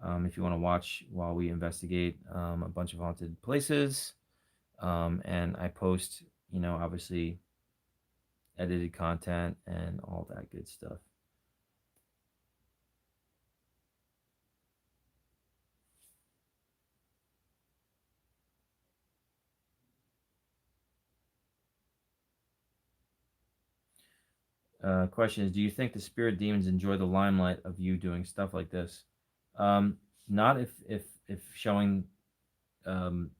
If you want to watch while we investigate a bunch of haunted places, and I post, obviously edited content and all that good stuff. Question is, do you think the spirit demons enjoy the limelight of you doing stuff like this? Um, Not if showing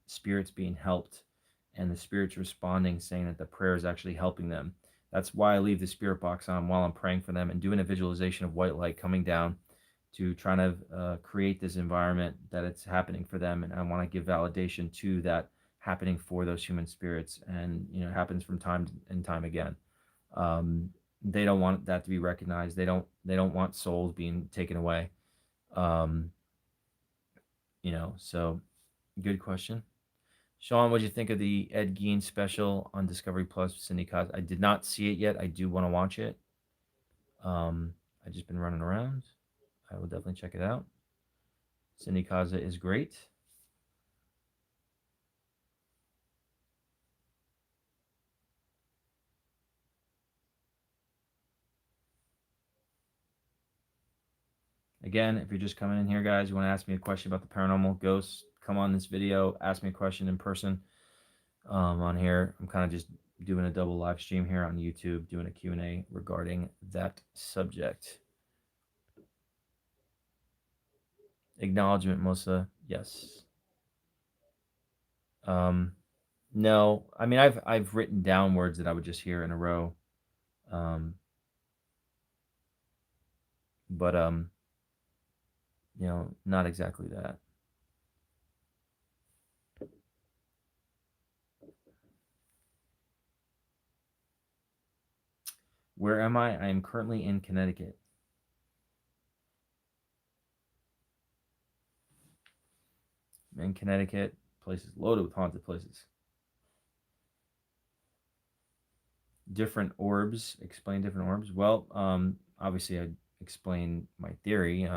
spirits being helped and the spirits responding, saying that the prayer is actually helping them. That's why I leave the spirit box on while I'm praying for them and doing a visualization of white light coming down to try to create this environment that it's happening for them. And I want to give validation to that happening for those human spirits. And, it happens from time and time again. They don't want that to be recognized. They don't want souls being taken away. Um, so good question. Sean, what did you think of the Ed Gein special on Discovery Plus with Cindy Cos? I did not see it yet. I do want to watch it. I just been running around. I will definitely check it out. Cindy Kaza is great. Again, if you're just coming in here, guys, you want to ask me a question about the paranormal ghosts, come on this video, ask me a question in person on here. I'm kind of just doing a double live stream here on YouTube, doing a Q&A regarding that subject. Acknowledgement, Melissa. Yes. Um, no, I mean I've written down words that I would just hear in a row, um, but not exactly that. Where am I? I am currently in Connecticut. in Connecticut. Places loaded with haunted places. Different orbs. Explain different orbs. Well, obviously, I explain my theory.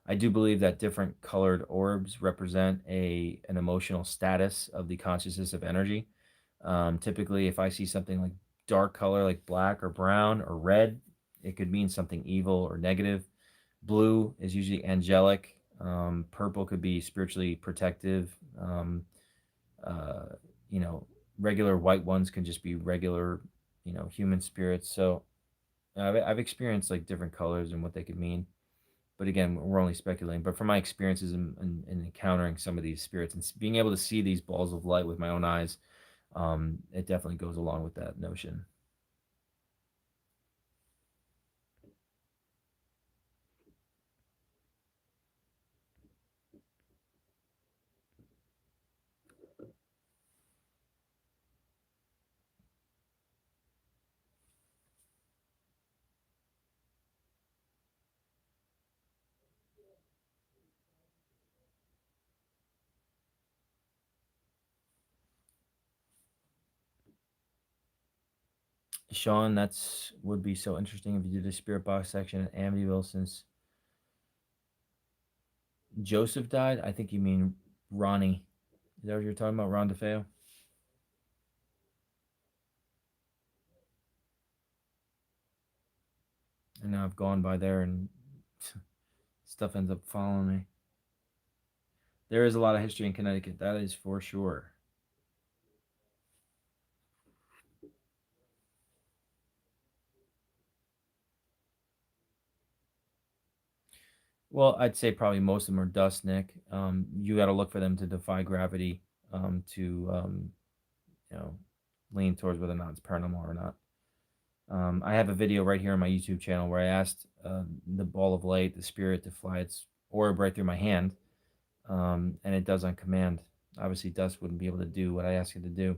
I do believe that different colored orbs represent a an emotional status of the consciousness of energy. Typically, if I see something like dark color, like black or brown or red, it could mean something evil or negative. Blue is usually angelic. Purple could be spiritually protective. Uh, you know, regular white ones can just be regular, human spirits. So I've experienced like different colors and what they could mean. But again, we're only speculating. But from my experiences in encountering some of these spirits and being able to see these balls of light with my own eyes, it definitely goes along with that notion. Sean, that's would be so interesting if you did a spirit box section at Amityville since Joseph died. I think you mean Ronnie. Is that what you're talking about, Ron DeFeo? And now I've gone by there and stuff ends up following me. There is a lot of history in Connecticut, that is for sure. Well, I'd say probably most of them are dust, Nick. You got to look for them to defy gravity, to you know lean towards whether or not it's paranormal or not. I have a video right here on my YouTube channel where I asked the ball of light, the spirit, to fly its orb right through my hand, and it does on command. Obviously, dust wouldn't be able to do what I ask it to do.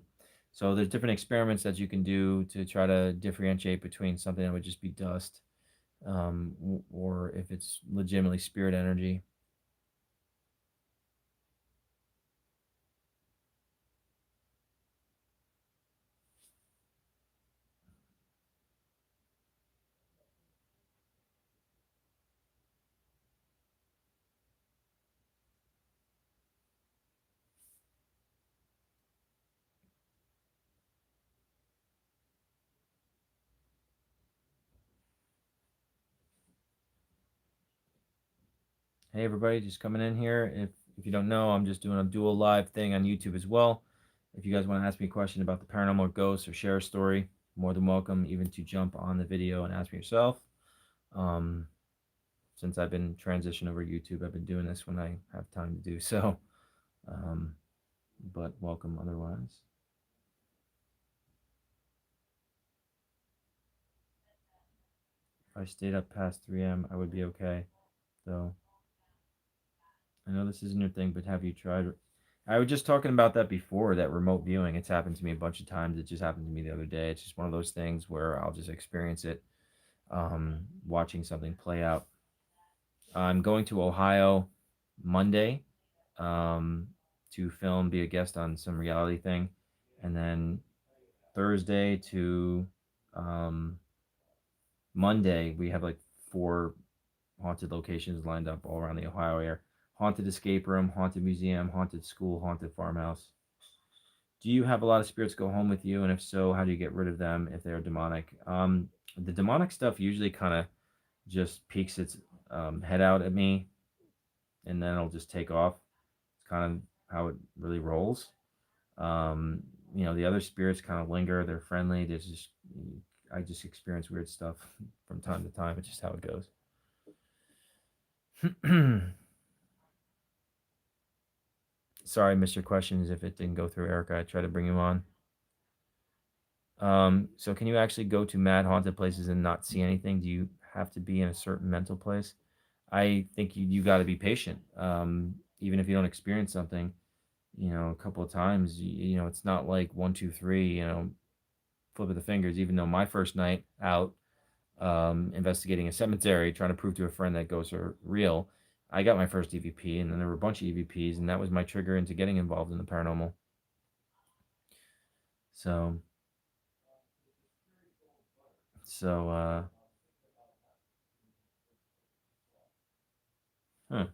So there's different experiments that you can do to try to differentiate between something that would just be dust, or if it's legitimately spirit energy. Hey everybody, just coming in here. If you don't know, I'm just doing a dual live thing on YouTube as well. If you guys want to ask me a question about the paranormal or ghosts or share a story, more than welcome even to jump on the video and ask me yourself. Um, since I've been transitioned over YouTube, I've been doing this when I have time to do so. Um, but welcome otherwise. If I stayed up past 3 a.m., I would be okay. Though I know this isn't your thing, but have you tried? I was just talking about that before, that remote viewing. It's happened to me a bunch of times. It just happened to me the other day. It's just one of those things where I'll just experience it, watching something play out. I'm going to Ohio Monday, um, to film, be a guest on some reality thing. And then Thursday to um, Monday, we have like four haunted locations lined up all around the Ohio area. Haunted escape room, haunted museum, haunted school, haunted farmhouse. Do you have a lot of spirits go home with you? And if so, how do you get rid of them if they are demonic? The demonic stuff usually kind of just peeks its head out at me and then it'll just take off. It's kind of how it really rolls. Um, the other spirits kind of linger. They're friendly. There's just, I just experience weird stuff from time to time. It's just how it goes. Sorry, I missed your questions if it didn't go through, Erica. I tried to bring you on. So can you actually go to mad haunted places and not see anything? Do you have to be in a certain mental place? I think you got to be patient. Even if you don't experience something, a couple of times, it's not like one, two, three, flip of the fingers. Even though my first night out, investigating a cemetery, trying to prove to a friend that ghosts are real, I got my first EVP, and then there were a bunch of EVPs, and that was my trigger into getting involved in the paranormal. So, so, huh.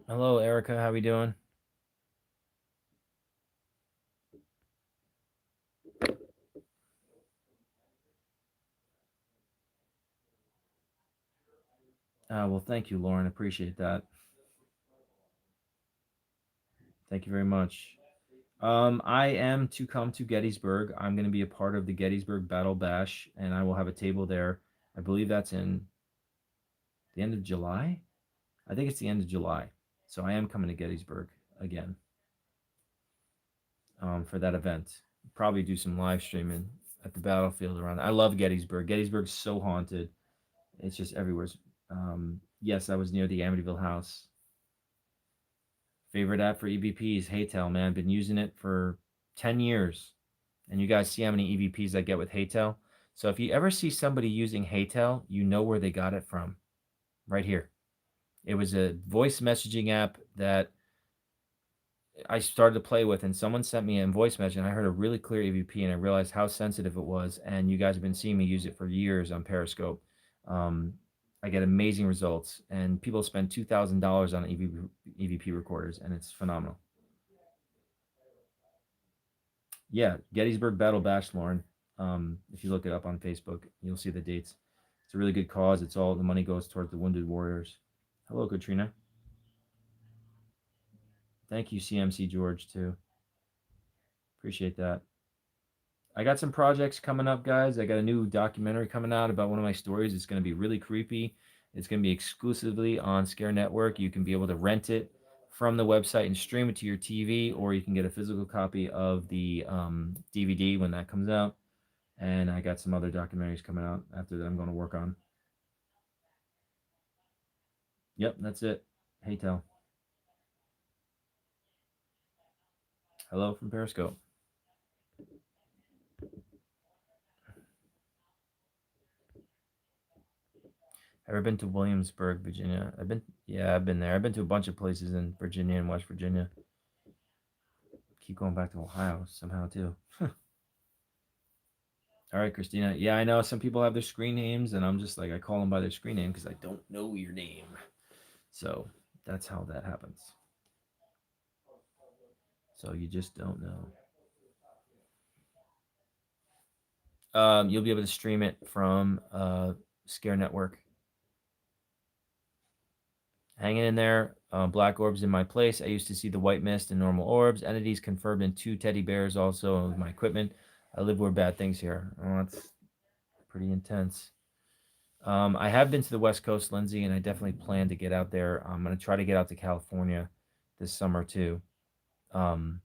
Hello, Erica. How we doing? Well, thank you, Lauren. Appreciate that. Thank you very much. I am to come to Gettysburg. I'm going to be a part of the Gettysburg Battle Bash, and I will have a table there. I believe that's in the end of July. I think it's the end of July. So I am coming to Gettysburg again for that event. Probably do some live streaming at the battlefield around. I love Gettysburg. Gettysburg's so haunted. It's just everywhere. Yes, I was near the Amityville house. Favorite app for EVPs, Haytel, man. Been using it for 10 years. And you guys see how many EVPs I get with Haytel. So if you ever see somebody using Haytel, you know where they got it from. Right here. It was a voice messaging app that I started to play with, and someone sent me a voice message, and I heard a really clear EVP, and I realized how sensitive it was. And you guys have been seeing me use it for years on Periscope. Um, I get amazing results, and people spend $2,000 on EVP recorders, and it's phenomenal. Yeah, Gettysburg Battle Bash, Lauren. If you look it up on Facebook, you'll see the dates. It's a really good cause. It's all the money goes towards the wounded warriors. Hello, Katrina. Thank you, CMC George, too. Appreciate that. I got some projects coming up, guys. I got a new documentary coming out about one of my stories. It's going to be really creepy. It's going to be exclusively on Scare Network. You can be able to rent it from the website and stream it to your TV, or you can get a physical copy of the DVD when that comes out. And I got some other documentaries coming out after that I'm going to work on. Yep, that's it. Hey, Tel. Hello from Periscope. Ever been to Williamsburg, Virginia? I've been there. I've been to a bunch of places in Virginia and West Virginia. Keep going back to Ohio somehow too. All right, Christina. Yeah, I know some people have their screen names, and I'm just like I call them by their screen name because I don't know your name. So that's how that happens. So you just don't know. You'll be able to stream it from Scare Network. Hanging in there. Black orbs in my place. I used to see the white mist and normal orbs. Entities confirmed in two teddy bears also with my equipment. I live where bad things here. Oh, that's pretty intense. I have been to the West Coast, Lindsay, and I definitely plan to get out there. I'm going to try to get out to California this summer too. Um,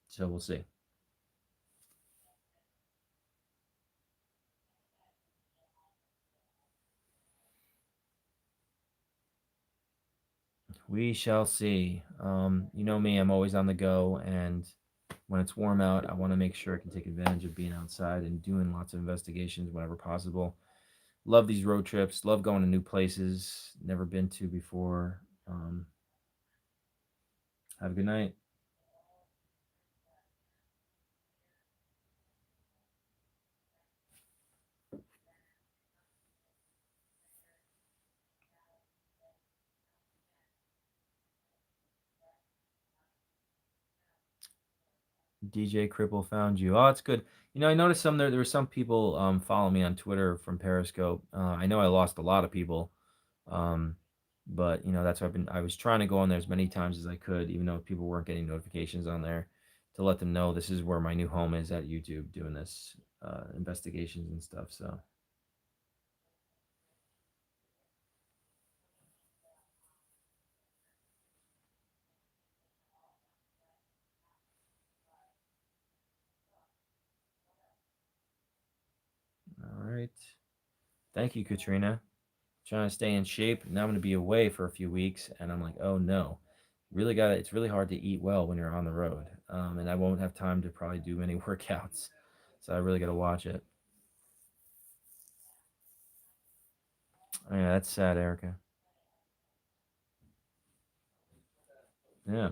so we'll see. We shall see. You know me, I'm always on the go, and when it's warm out, I want to make sure I can take advantage of being outside and doing lots of investigations whenever possible. Love these road trips. Love going to new places never been to before. Have a good night. DJ Cripple found you. Oh, that's good. You know, I noticed there were some people following me on Twitter from Periscope. I know I lost a lot of people, um, but you know that's why I was trying to go on there as many times as I could, even though people weren't getting notifications on there, to let them know this is where my new home is at YouTube, doing this investigations and stuff. So, all right. Thank you, Katrina. Trying to stay in shape. Now I'm going to be away for a few weeks, and I'm like, oh no. Really got it's really hard to eat well when you're on the road, and I won't have time to probably do many workouts, so I really got to watch it. Oh, yeah, that's sad, Erica. Yeah,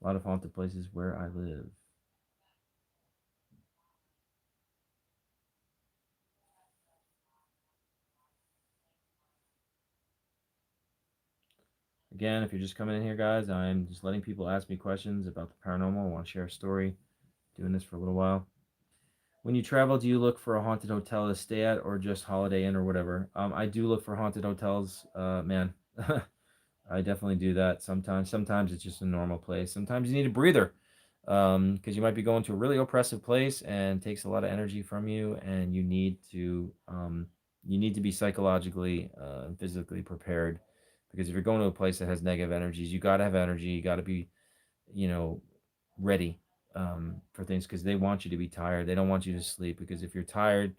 a lot of haunted places where I live. Again, if you're just coming in here, guys, I'm just letting people ask me questions about the paranormal. I want to share a story. Doing this for a little while. When you travel, do you look for a haunted hotel to stay at, or just Holiday Inn or whatever? I do look for haunted hotels, man. I definitely do that sometimes. Sometimes it's just a normal place. Sometimes you need a breather, because you might be going to a really oppressive place and takes a lot of energy from you, and you need to be psychologically and physically prepared. Because if you're going to a place that has negative energies, you got to have energy. You got to be, you know, ready for things because they want you to be tired. They don't want you to sleep because if you're tired,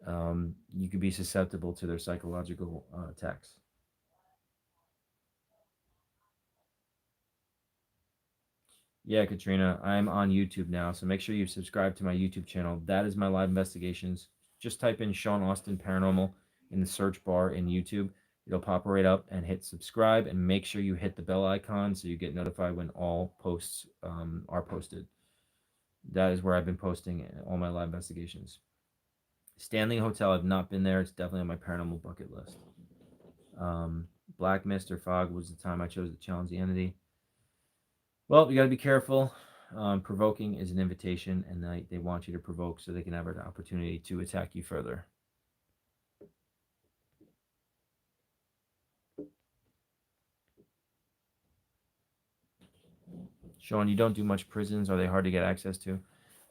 you could be susceptible to their psychological attacks. Yeah, Katrina, I'm on YouTube now, so make sure you subscribe to my YouTube channel. That is my live investigations. Just type in Sean Austin Paranormal in the search bar in YouTube. It'll pop right up and hit subscribe and make sure you hit the bell icon so you get notified when all posts are posted. That is where I've been posting all my live investigations. Stanley Hotel, I've not been there. It's definitely on my paranormal bucket list. Black Mist or Fog was the time I chose to challenge the entity. Well, you got to be careful. Provoking is an invitation, and they want you to provoke so they can have an opportunity to attack you further. Sean, you don't do much prisons. Are they hard to get access to?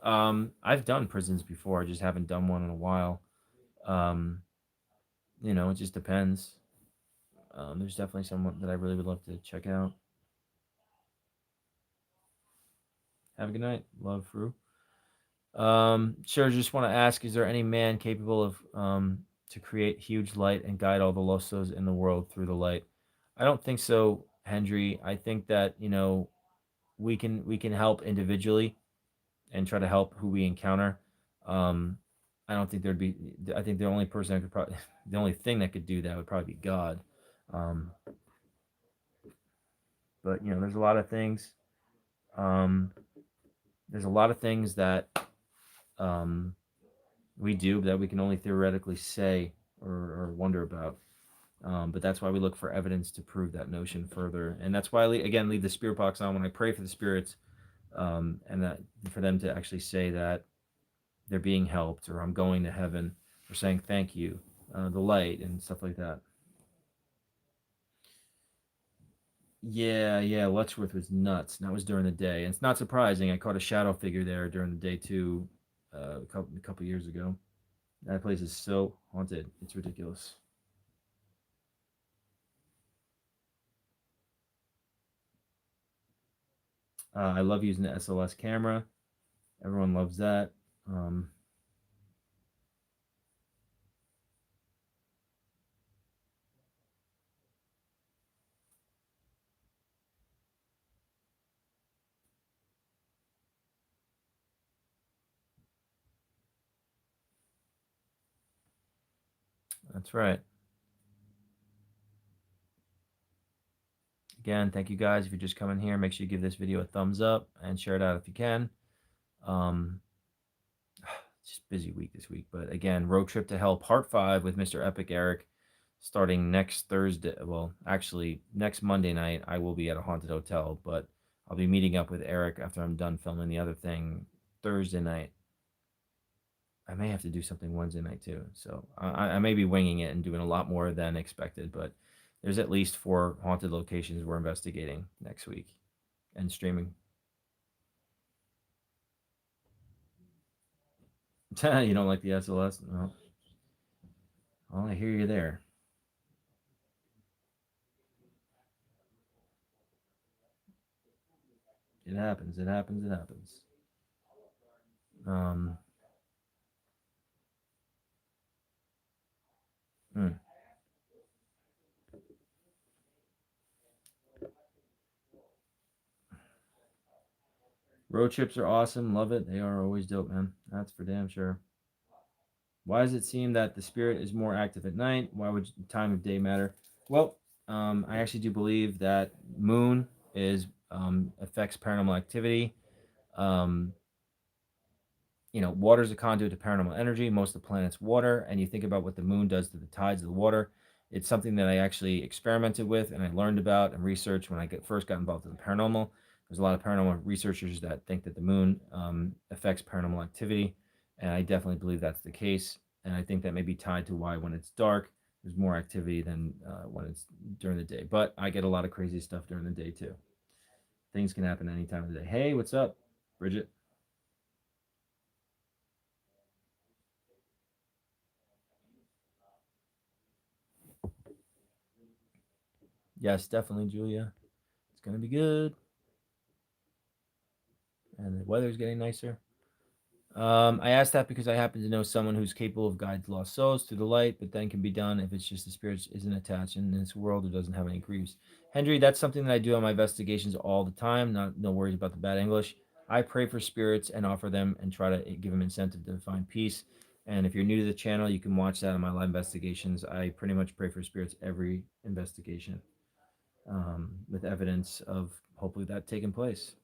I've done prisons before. I just haven't done one in a while. Um, it just depends. There's definitely someone that I really would love to check out. Have a good night. Love, Fru. Sure, just want to ask, is there any man capable of to create huge light and guide all the lossos in the world through the light? I don't think so, Hendry. I think that, we can help individually and try to help who we encounter. Um, I don't think there'd be I think the only person that could probably the only thing that could do that would probably be God. Um, but there's a lot of things. Um, there's a lot of things that um, we do that we can only theoretically say or wonder about. But that's why we look for evidence to prove that notion further, and that's why again leave the spirit box on when I pray for the spirits, and that for them to actually say that they're being helped or I'm going to heaven or saying thank you, the light and stuff like that. Yeah, yeah, Letchworth was nuts. And that was during the day, and it's not surprising. I caught a shadow figure there during the day too, a couple years ago. That place is so haunted. It's ridiculous. I love using the SLS camera. Everyone loves that. Um, that's right. Again, thank you guys. If you're just coming here, make sure you give this video a thumbs up and share it out if you can. Um, just busy week this week, but again, Road Trip to Hell Part 5 with Mr. Epic Eric starting next Thursday. Well, actually, next Monday night, I will be at a haunted hotel, but I'll be meeting up with Eric after I'm done filming the other thing Thursday night. I may have to do something Wednesday night too. So I may be winging it and doing a lot more than expected, but there's at least 4 haunted locations we're investigating next week and streaming. You don't like the SLS? No. Well, I hear you there. It happens. It happens. It happens. Um, hmm. Road trips are awesome. Love it. They are always dope, man. That's for damn sure. Why does it seem that the spirit is more active at night? Why would time of day matter? Well, I actually do believe that moon is affects paranormal activity. Um, Water is a conduit to paranormal energy. Most of the planet's water, and you think about what the moon does to the tides of the water. It's something that I actually experimented with and I learned about and researched when I first got involved in the paranormal. There's a lot of paranormal researchers that think that the moon affects paranormal activity, and I definitely believe that's the case. And I think that may be tied to why when it's dark, there's more activity than when it's during the day. But I get a lot of crazy stuff during the day too. Things can happen any time of the day. Hey, what's up, Bridget? Yes, definitely, Julia. It's gonna be good, and the weather's getting nicer. I asked that because I happen to know someone who's capable of guiding lost souls through the light, but then can be done if it's just the spirit isn't attached in this world or doesn't have any griefs. Henry, that's something that I do on my investigations all the time. Not no worries about the bad English. I pray for spirits and offer them and try to give them incentive to find peace. And if you're new to the channel, you can watch that on my live investigations. I pretty much pray for spirits every investigation, with evidence of hopefully that taking place.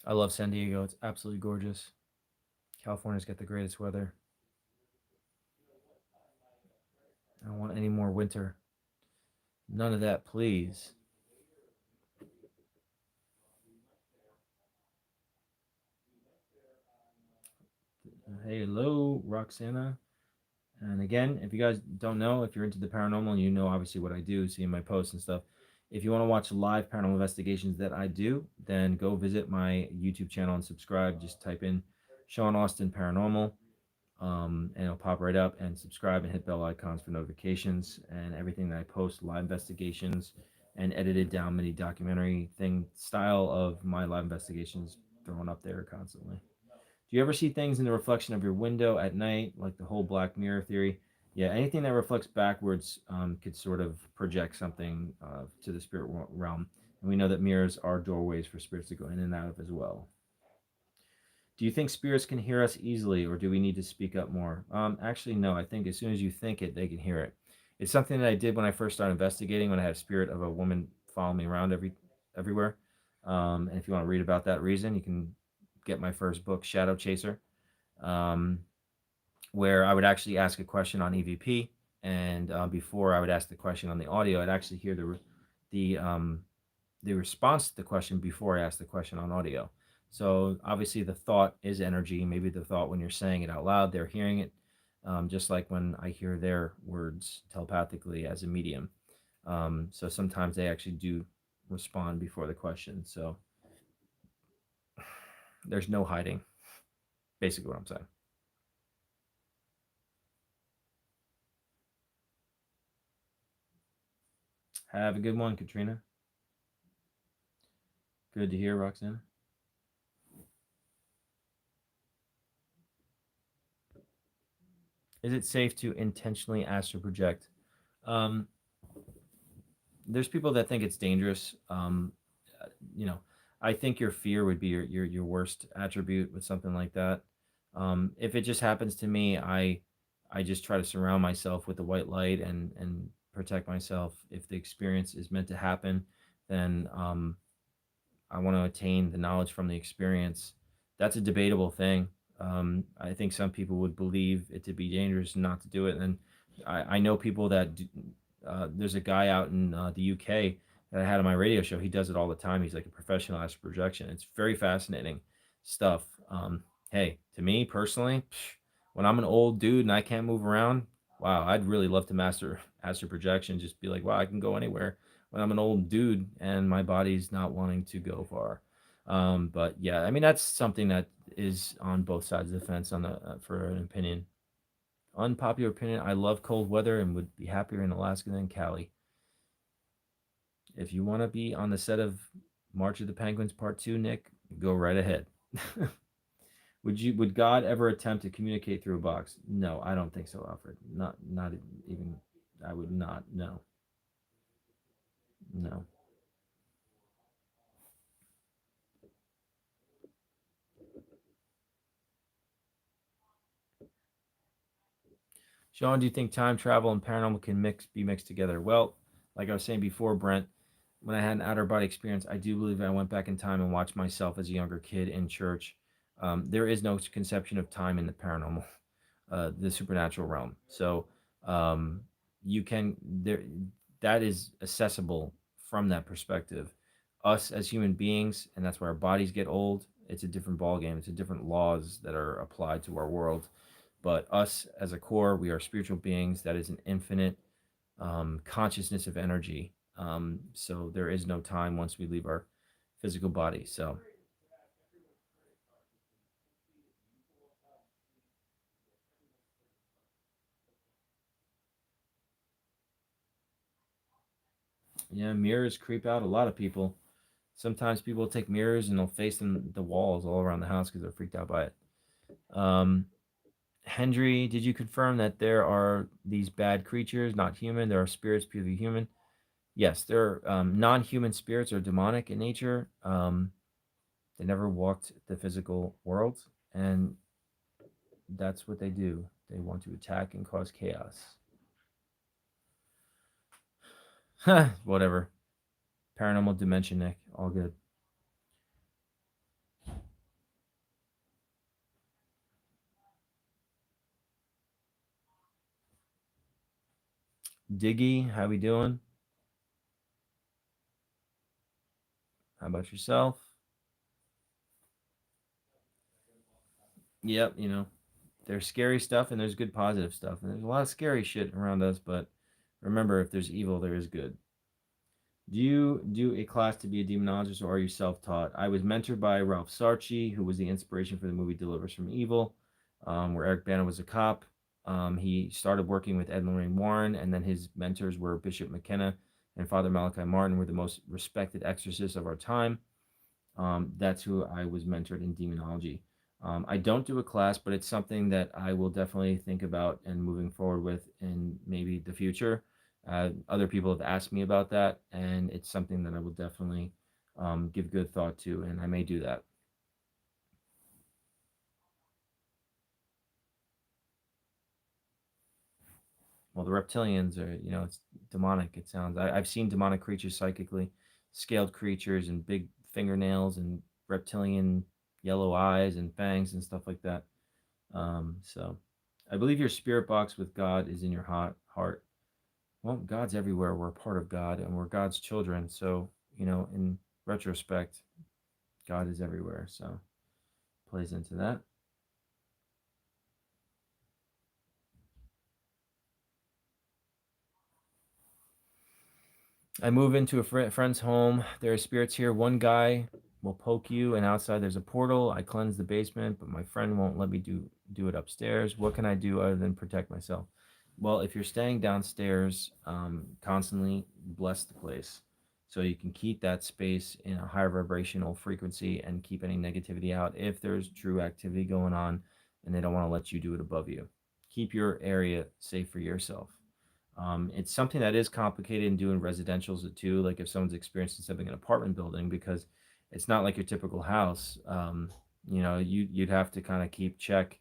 I love San Diego. It's absolutely gorgeous. California's got the greatest weather. I don't want any more winter. None of that, please. Hey, hello, Roxana. And again, if you guys don't know, if you're into the paranormal, you know obviously what I do, seeing my posts and stuff. If you want to watch live paranormal investigations that I do, then go visit my YouTube channel and subscribe. Just type in Sean Austin Paranormal, and it'll pop right up. And subscribe and hit bell icons for notifications and everything that I post, live investigations and edited down mini documentary thing style of my live investigations thrown up there constantly. Do you ever see things in the reflection of your window at night, like the whole Black Mirror theory? Yeah, anything that reflects backwards could sort of project something to the spirit realm. And we know that mirrors are doorways for spirits to go in and out of as well. Do you think spirits can hear us easily, or do we need to speak up more? Actually, no. I think as soon as you think it, they can hear it. It's something that I did when I first started investigating. When I had a spirit of a woman follow me around everywhere. And if you want to read about that reason, you can get my first book, Shadow Chaser, um, where I would actually ask a question on EVP, and before I would ask the question on the audio, I'd actually hear the um, the response to the question before I ask the question on audio. So obviously the thought is energy. Maybe the thought when you're saying it out loud, they're hearing it, just like when I hear their words telepathically as a medium. So sometimes they actually do respond before the question. So there's no hiding. Basically, what I'm saying. Have a good one, Katrina. Good to hear, Roxanne. Is it safe to intentionally astral project? Um, there's people that think it's dangerous. You know, I think your fear would be your worst attribute with something like that. If it just happens to me, I just try to surround myself with the white light and protect myself. If the experience is meant to happen, then I want to attain the knowledge from the experience. That's a debatable thing. I think some people would believe it to be dangerous not to do it, and I know people that do, there's a guy out in the UK that I had on my radio show. He does it all the time. He's like a professional astral projection. It's very fascinating stuff. Hey, to me personally, when I'm an old dude and I can't move around, wow, I'd really love to master astral projection. Just be like, wow, I can go anywhere when I'm an old dude and my body's not wanting to go far. But yeah, I mean that's something that is on both sides of the fence on the for an opinion. Unpopular opinion: I love cold weather and would be happier in Alaska than Cali. If you want to be on the set of March of the Penguins Part Two, Nick, go right ahead. Would God ever attempt to communicate through a box? No, I don't think so, Alfred. Not even. I would not. No, no. Sean, do you think time travel and paranormal can be mixed together? Well, like I was saying before, Brent, when I had an outer body experience, I do believe I went back in time and watched myself as a younger kid in church. There is no conception of time in the paranormal, the supernatural realm. So you can there that is accessible from that perspective. Us as human beings, and that's why our bodies get old. It's a different ball game. It's a different laws that are applied to our world. But us as a core, we are spiritual beings. That is an infinite consciousness of energy. So there is no time once we leave our physical body. So yeah, mirrors creep out a lot of people. Sometimes people take mirrors and they'll face them the walls all around the house because they're freaked out by it. Um, Hendry, did you confirm that there are these bad creatures, not human? There are spirits purely human. Yes, there are non-human spirits or demonic in nature. They never walked the physical world, and that's what they do. They want to attack and cause chaos. Whatever. Paranormal dimension, Nick. All good. Diggy, how we doing? How about yourself? Yep, there's scary stuff and there's good positive stuff. And there's a lot of scary shit around us, but remember, if there's evil, there is good. Do you do a class to be a demonologist or are you self taught? I was mentored by Ralph Sarchi, who was the inspiration for the movie Delivers from Evil, where Eric Bana was a cop. He started working with Ed and Lorraine Warren, and then his mentors were Bishop McKenna and Father Malachi Martin, were the most respected exorcists of our time. That's who I was mentored in demonology. I don't do a class, but it's something that I will definitely think about and moving forward with in maybe the future. Other people have asked me about that, and it's something that I will definitely give good thought to, and I may do that. Well, the reptilians are, it's demonic. It sounds. I've seen demonic creatures psychically, scaled creatures and big fingernails and reptilian yellow eyes and fangs and stuff like that. So I believe your spirit box with God is in your heart. Well, God's everywhere. We're a part of God and we're God's children. So, in retrospect, God is everywhere. So plays into that. I move into a friend's home. There are spirits here. One guy will poke you, and outside there's a portal. I cleanse the basement, but my friend won't let me do it upstairs. What can I do other than protect myself? Well, if you're staying downstairs, constantly bless the place so you can keep that space in a higher vibrational frequency and keep any negativity out if there's true activity going on and they don't want to let you do it above you. Keep your area safe for yourself. It's something that is complicated in doing residentials too. Like if someone's experiencing something in an apartment building, because it's not like your typical house. You'd have to kind of keep check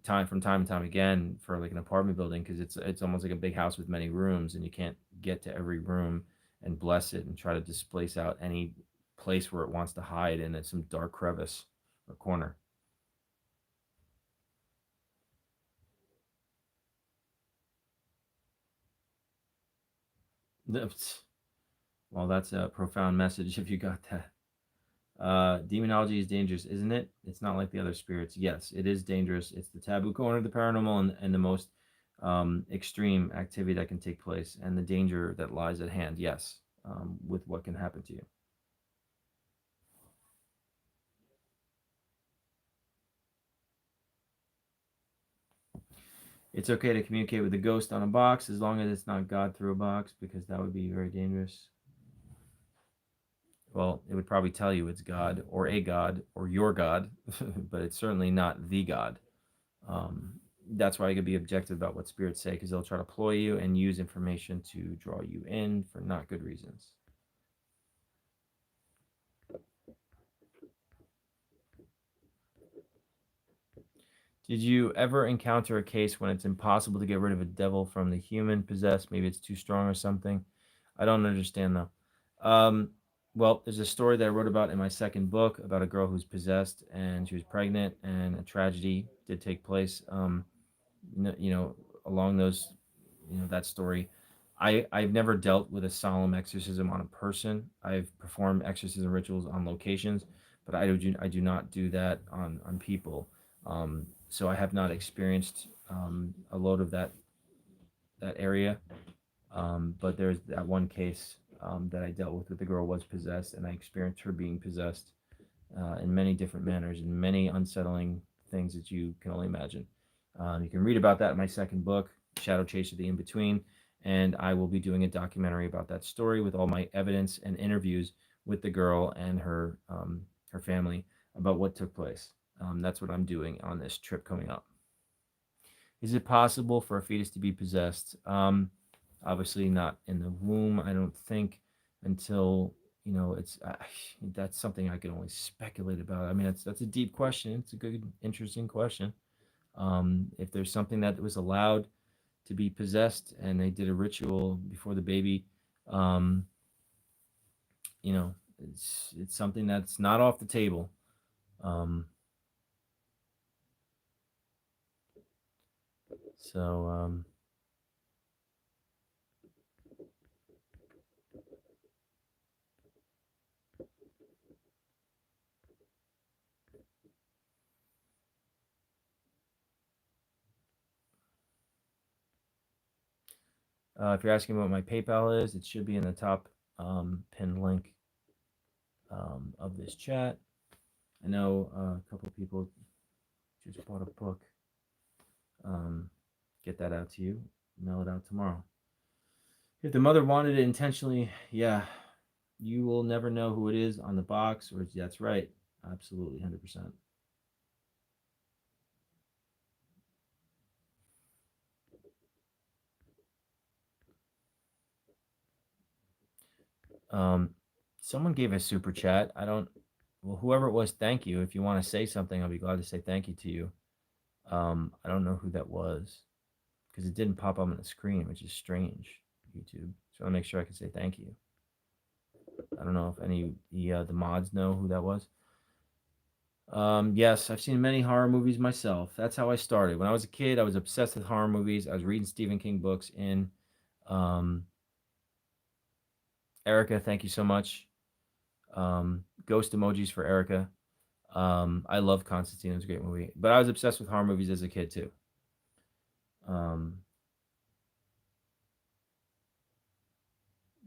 time and time again for like an apartment building because it's almost like a big house with many rooms, and you can't get to every room and bless it and try to displace out any place where it wants to hide in some dark crevice or corner. Well, that's a profound message if you got that. Demonology is dangerous, isn't it? It's not like the other spirits. Yes, it is dangerous. It's the taboo corner of the paranormal and the most extreme activity that can take place and the danger that lies at hand. Yes, with what can happen to you. It's okay to communicate with a ghost on a box as long as it's not God through a box because that would be very dangerous. Well, it would probably tell you it's God or a God or your God, but it's certainly not the God. Um, that's why you can be objective about what spirits say, because they'll try to ploy you and use information to draw you in for not good reasons. Did you ever encounter a case when it's impossible to get rid of a devil from the human possessed? Maybe it's too strong or something. I don't understand though. Um, well, there's a story that I wrote about in my second book about a girl who's possessed and she was pregnant, and a tragedy did take place. You know, along those, that story. I've never dealt with a solemn exorcism on a person. I've performed exorcism rituals on locations, but I do not do that on people. So I have not experienced a load of that area. But there's that one case that I dealt with. The girl was possessed, and I experienced her being possessed in many different manners and many unsettling things that you can only imagine. You can read about that in my second book, Shadow Chaser: The In Between, and I will be doing a documentary about that story with all my evidence and interviews with the girl and her family about what took place. That's what I'm doing on this trip coming up. Is it possible for a fetus to be possessed? Obviously, not in the womb. I don't think until it's that's something I can only speculate about. I mean, that's a deep question. It's a good, interesting question. If there's something that was allowed to be possessed and they did a ritual before the baby, um, you know, it's something that's not off the table. Um, so if you're asking what my PayPal is, it should be in the top pinned link of this chat. I know a couple of people just bought a book. Um, get that out to you. Mail it out tomorrow. If the mother wanted it intentionally, yeah, you will never know who it is on the box. Or that's right, absolutely, 100%. Um, someone gave a super chat. I don't. Well, whoever it was, thank you. If you want to say something, I'll be glad to say thank you to you. I don't know who that was because it didn't pop up on the screen, which is strange. YouTube. So I want to make sure I can say thank you. I don't know if any the mods know who that was. Yes, I've seen many horror movies myself. That's how I started. When I was a kid, I was obsessed with horror movies. I was reading Stephen King books in um, Erica. Thank you so much. Ghost emojis for Erica. I love Constantine. It was a great movie. But I was obsessed with horror movies as a kid too. Um,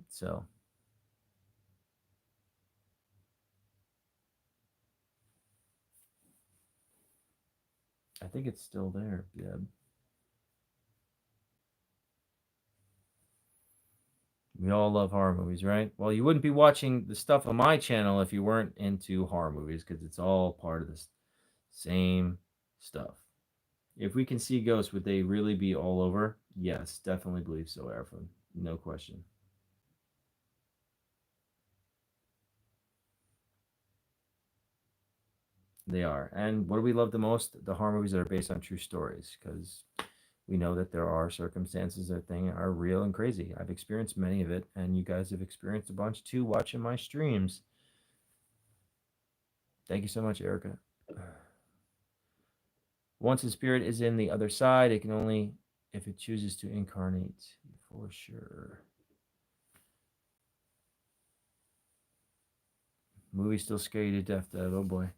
so I think it's still there. Yeah. We all love horror movies, right? Well, you wouldn't be watching the stuff on my channel if you weren't into horror movies because it's all part of this same stuff. If we can see ghosts, would they really be all over? Yes, definitely believe so, Erfan. No question. They are. And what do we love the most? The horror movies that are based on true stories, because we know that there are circumstances that thing are real and crazy. I've experienced many of it, and you guys have experienced a bunch too watching my streams. Thank you so much, Erica. Once a spirit is in the other side, it can only if it chooses to incarnate, for sure. Movie still scare you to death, Dad. Oh boy.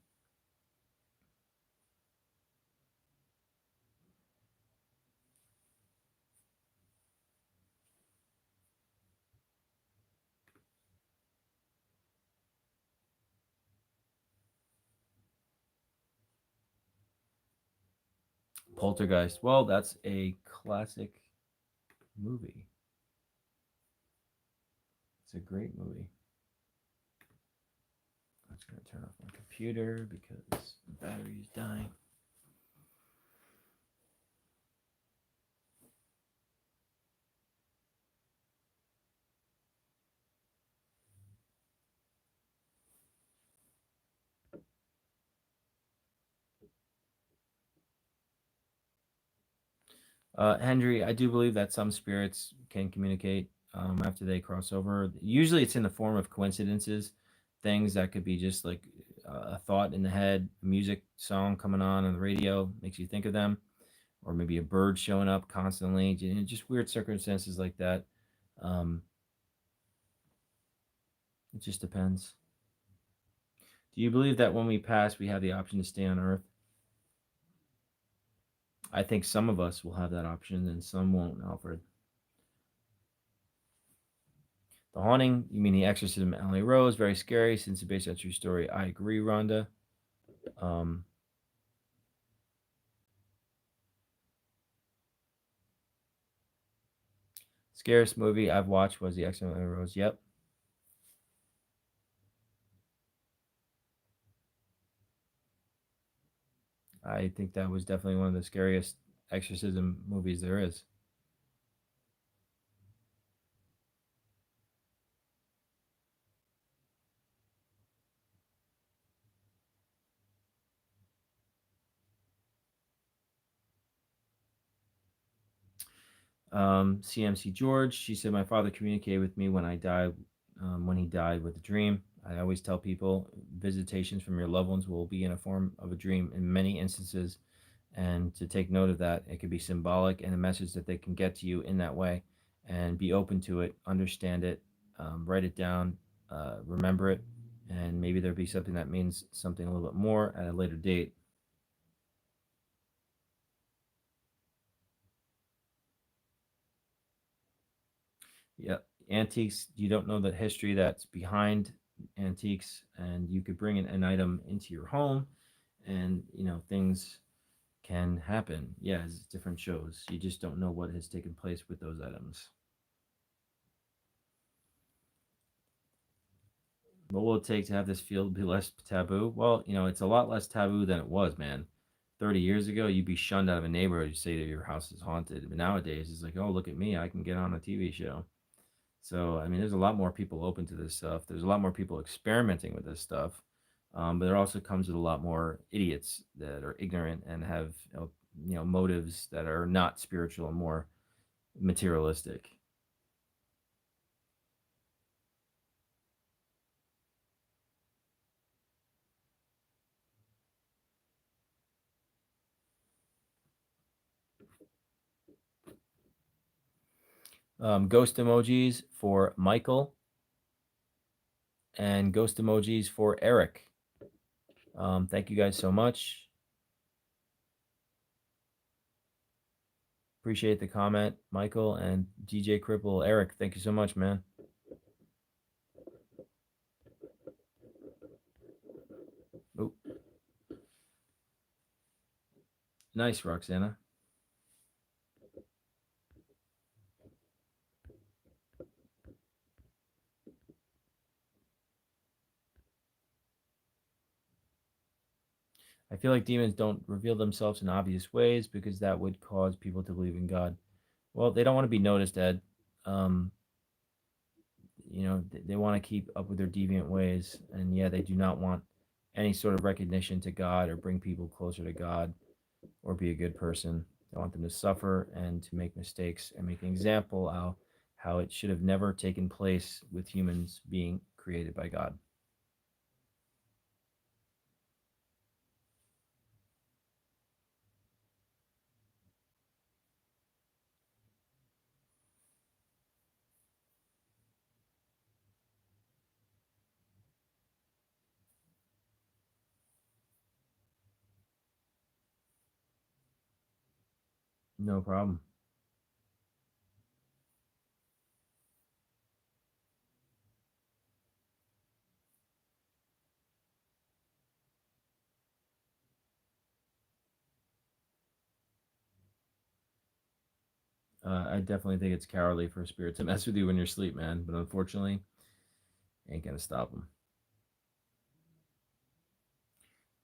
Poltergeist. Well, that's a classic movie. It's a great movie. turn off my computer because the battery is dying. Henry, I do believe that some spirits can communicate after they cross over. Usually, it's in the form of coincidences, things that could be just like a thought in the head, a music song coming on the radio makes you think of them, or maybe a bird showing up constantly. Just weird circumstances like that. Um, it just depends. Do you believe that when we pass, we have the option to stay on Earth? I think some of us will have that option, and some won't, Alfred. The Haunting, you mean The Exorcism, Emily Rose, very scary since it's based on a true story. I agree, Rhonda. Um, Scariest movie I've watched was The Exorcism, Emily Rose. Yep. I think that was definitely one of the scariest exorcism movies there is. CMC George, she said, my father communicated with me when I died, when he died with a dream. I always tell people visitations from your loved ones will be in a form of a dream in many instances, and to take note of that. It could be symbolic and a message that they can get to you in that way, and be open to it, understand it, write it down, remember it, and maybe there'll be something that means something a little bit more at a later date. Yeah, antiques. You don't know the history that's behind antiques, and you could bring an item into your home, and things can happen. Yeah, it's different shows. You just don't know what has taken place with those items. What will it take to have this field be less taboo? Well, it's a lot less taboo than it was, man. 30 years ago, you'd be shunned out of a neighborhood. You say that your house is haunted. But nowadays, it's like, oh, look at me. I can get on a TV show. So, I mean, there's a lot more people open to this stuff. There's a lot more people experimenting with this stuff. But it also comes with a lot more idiots that are ignorant and have, motives that are not spiritual and more materialistic. Ghost emojis for Michael and ghost emojis for Eric. Thank you guys so much. Appreciate the comment, Michael and DJ Cripple. Eric, thank you so much, man. Oh, nice, Roxana. I feel like demons don't reveal themselves in obvious ways because that would cause people to believe in God. Well, they don't want to be noticed, Ed. Um, they want to keep up with their deviant ways, and yeah, they do not want any sort of recognition to God or bring people closer to God or be a good person. They want them to suffer and to make mistakes and make an example how it should have never taken place with humans being created by God. No problem. I definitely think it's cowardly for a spirit to mess with you when you're asleep, man. But unfortunately, ain't gonna stop them.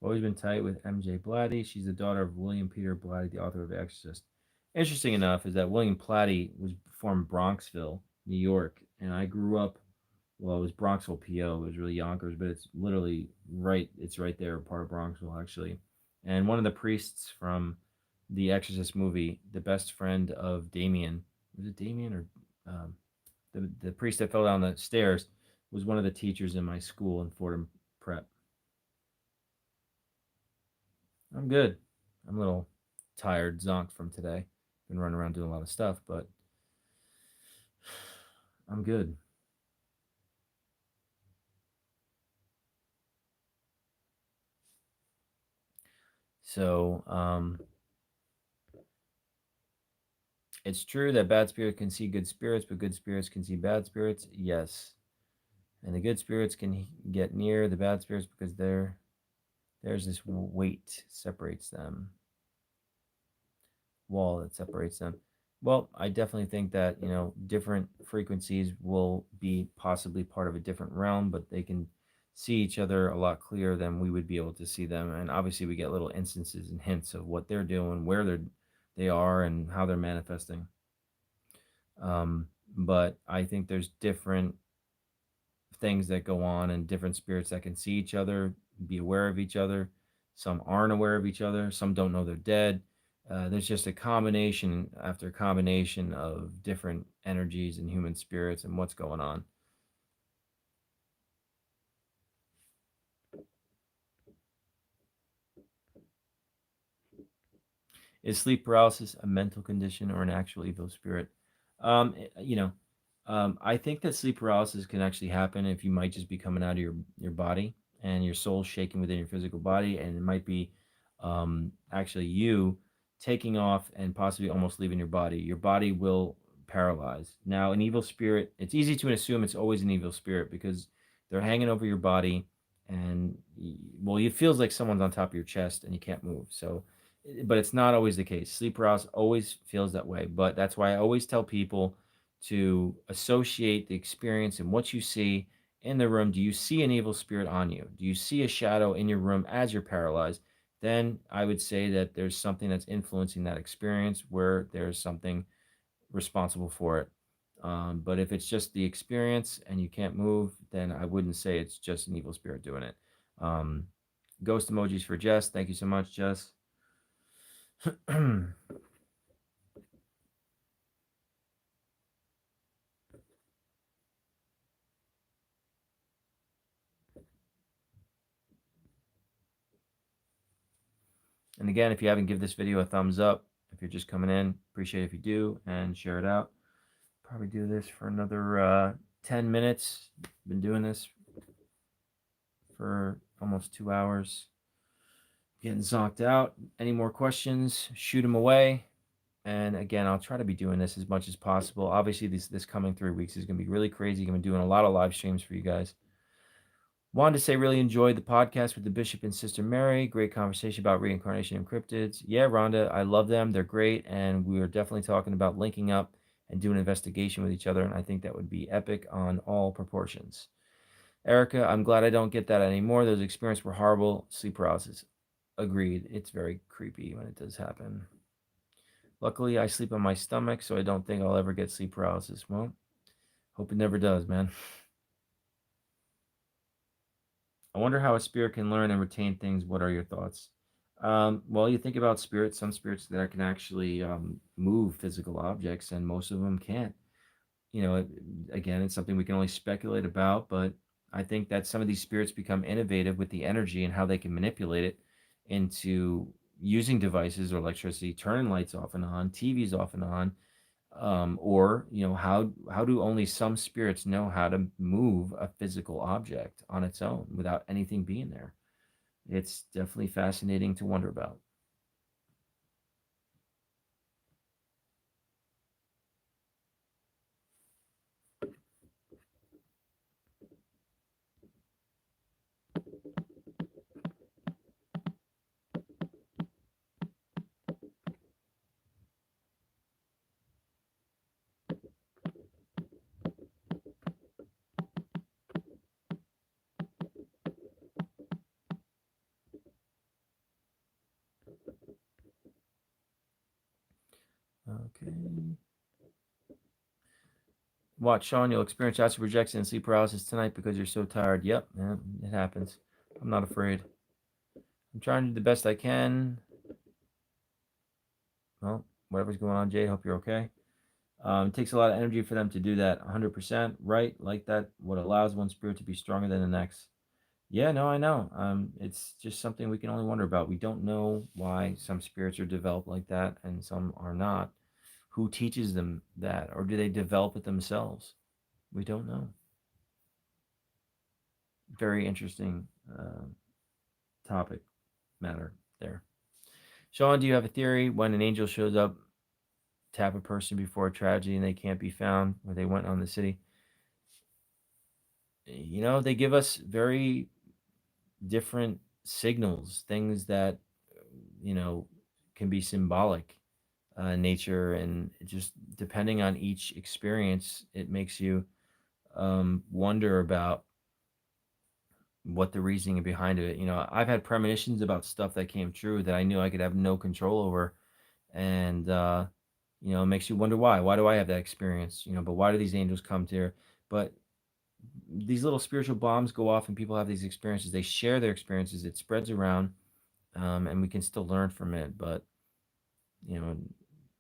Always been tight with MJ Blatty. She's the daughter of William Peter Blatty, the author of Exorcist. Interesting enough is that William Blatty was from Bronxville, New York, and I grew up. Well, it was Bronxville, PO. It was really Yonkers, but it's literally right. It's right there, part of Bronxville, actually. And one of the priests from the Exorcist movie, the best friend of Damien, was it Damien or the priest that fell down the stairs, was one of the teachers in my school in Fordham Prep. I'm good. I'm a little tired, zonked from today. Been running around doing a lot of stuff, but I'm good. So, it's true that bad spirits can see good spirits, but good spirits can see bad spirits. Yes, and the good spirits can get near the bad spirits because there's this weight separates them, wall that separates them. Well, I definitely think that different frequencies will be possibly part of a different realm, but they can see each other a lot clearer than we would be able to see them. And obviously, we get little instances and hints of what they're doing, where they are, and how they're manifesting. Um, but I think there's different things that go on and different spirits that can see each other, be aware of each other. Some aren't aware of each other. Some don't know they're dead. There's just a combination after combination of different energies and human spirits and what's going on. Is sleep paralysis a mental condition or an actual evil spirit? Um, eh, you know, I think that sleep paralysis can actually happen if you might just be coming out of your body and your soul shaking within your physical body, and it might be actually you taking off and possibly almost leaving your body. Your body will paralyze. Now, an evil spirit, it's easy to assume it's always an evil spirit because they're hanging over your body, and well, it feels like someone's on top of your chest and you can't move. So but it's not always the case. Sleep paralysis always feels that way. But that's why I always tell people to associate the experience and what you see in the room. Do you see an evil spirit on you? Do you see a shadow in your room as you're paralyzed? Then I would say that there's something that's influencing that experience where there's something responsible for it. But if it's just the experience and you can't move, then I wouldn't say it's just an evil spirit doing it. Um, Ghost emojis for Jess. Thank you so much, Jess. And again, if you haven't, give this video a thumbs up. If you're just coming in, appreciate it if you do, and share it out. Probably do this for another 10 minutes. Been doing this for almost 2 hours. Getting zonked out. Any more questions? Shoot them away. And again, I'll try to be doing this as much as possible. Obviously, this coming 3 weeks is going to be really crazy. I'm going to be doing a lot of live streams for you guys. Wanted to say, really enjoyed the podcast with the Bishop and Sister Mary. Great conversation about reincarnation and cryptids. Yeah, Rhonda, I love them. They're great. And we were definitely talking about linking up and doing an investigation with each other. And I think that would be epic on all proportions. Erica, I'm glad I don't get that anymore. Those experiences were horrible. Sleep paralysis. Agreed. It's very creepy when it does happen. Luckily, I sleep on my stomach, so I don't think I'll ever get sleep paralysis. Well, hope it never does, man. I wonder how a spirit can learn and retain things. What are your thoughts? Well, you think about spirits, some spirits that can actually move physical objects, and most of them can't. Again, it's something we can only speculate about, but I think that some of these spirits become innovative with the energy and how they can manipulate it into using devices or electricity, turning lights off and on, TVs off and on, or how do only some spirits know how to move a physical object on its own without anything being there? It's definitely fascinating to wonder about. Okay. Watch, Sean. You'll experience astral projection and sleep paralysis tonight because you're so tired. Yep, yeah, it happens. I'm not afraid. I'm trying to do the best I can. Well, whatever's going on, Jade, hope you're okay. It takes a lot of energy for them to do that. 100%, right? Like that, what allows one spirit to be stronger than the next. Yeah, no, I know. It's just something we can only wonder about. We don't know why some spirits are developed like that and some are not. Who teaches them that, or do they develop it themselves? We don't know. Very interesting topic matter there. Sean, do you have a theory when an angel shows up, tap a person before a tragedy and they can't be found, or they went on the city? They give us very different signals, things that you know can be symbolic nature, and just depending on each experience, it makes you wonder about what the reasoning behind it. I've had premonitions about stuff that came true that I knew I could have no control over, and it makes you wonder why. Why do I have that experience? But why do these angels come to here? But these little spiritual bombs go off, and people have these experiences. They share their experiences. It spreads around, and we can still learn from it. But you know,